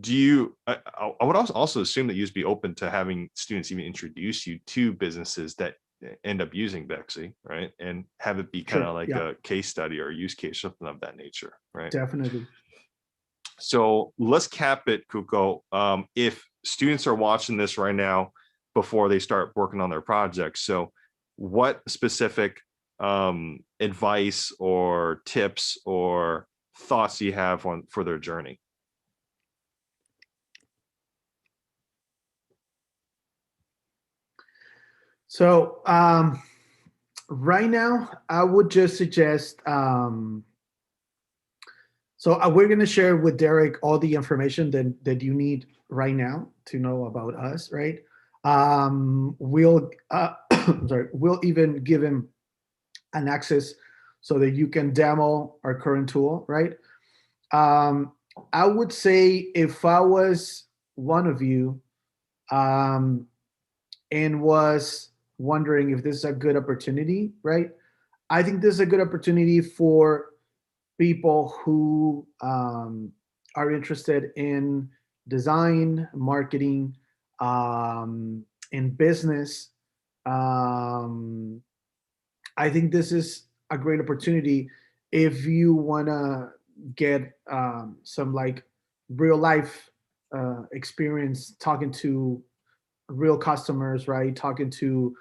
do you, I would also assume that you'd be open to having students even introduce you to businesses that end up using Bexi, right? And have it be kind of like a case study or a use case, something of that nature, right? Definitely. So let's cap it, Cuco. If students are watching this right now before they start working on their projects, so what specific advice or tips or thoughts do you have for their journey? So right now, I would just suggest, we're going to share with Derek all the information that you need right now to know about us, right? We'll we'll even give him an access so that you can demo our current tool, right? I would say if I was one of you and was wondering if this is a good opportunity, right? I think this is a good opportunity for people who are interested in design, marketing, in business. I think this is a great opportunity if you want to get some like real life experience talking to real customers, right? Talking to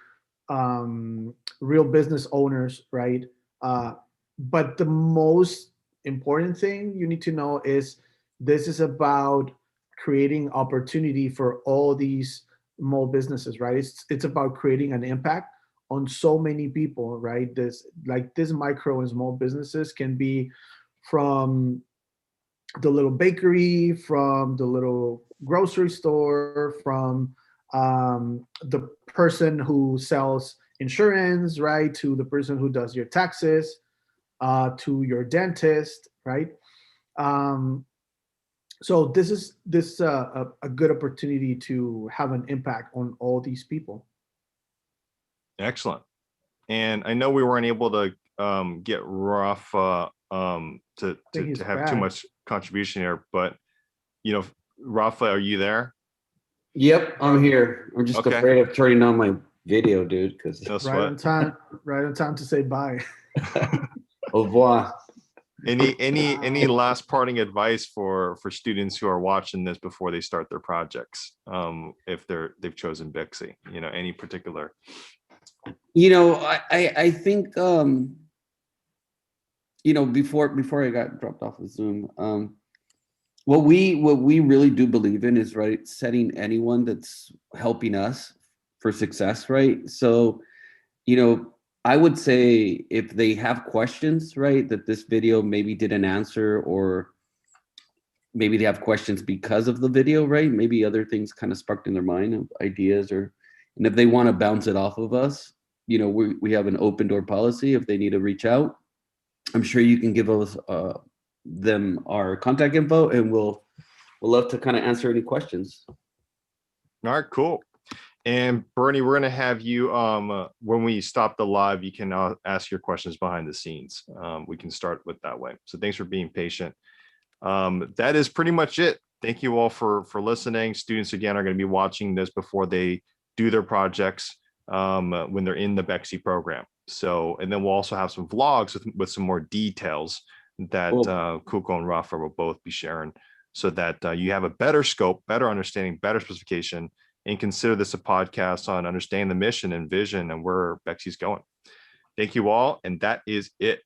real business owners, right? But the most important thing you need to know is this is about creating opportunity for all these small businesses, right? It's about creating an impact on so many people, right? This micro and small businesses can be from the little bakery, from the little grocery store, from the person who sells insurance, right, to the person who does your taxes, to your dentist, right? So this is a good opportunity to have an impact on all these people. Excellent. And I know we weren't able to get Rafa to have too much contribution here, but Rafa, are you there? Yep, I'm here. I'm just afraid of turning on my video, dude. Because right on time to say bye. Au revoir. Any last parting advice for students who are watching this before they start their projects, if they've chosen Bexi? Any particular? I think before I got dropped off of Zoom, what we really do believe in is, right, setting anyone that's helping us for success, right? So, I would say if they have questions, right, that this video maybe didn't answer, or maybe they have questions because of the video, right? Maybe other things kind of sparked in their mind of ideas, and if they want to bounce it off of us, we have an open door policy. If they need to reach out, I'm sure you can give us them our contact info, and we'll love to kind of answer any questions. All right, cool. And Bernie, we're going to have you when we stop the live, you can ask your questions behind the scenes. We can start with that way. So thanks for being patient. That is pretty much it. Thank you all for listening. Students, again, are going to be watching this before they do their projects when they're in the Bexi program. So, and then we'll also have some vlogs with some more details that Cuco and Rafa will both be sharing, so that you have a better scope, better understanding, better specification, and consider this a podcast on understanding the mission and vision and where Bexi's going. Thank you all, and that is it.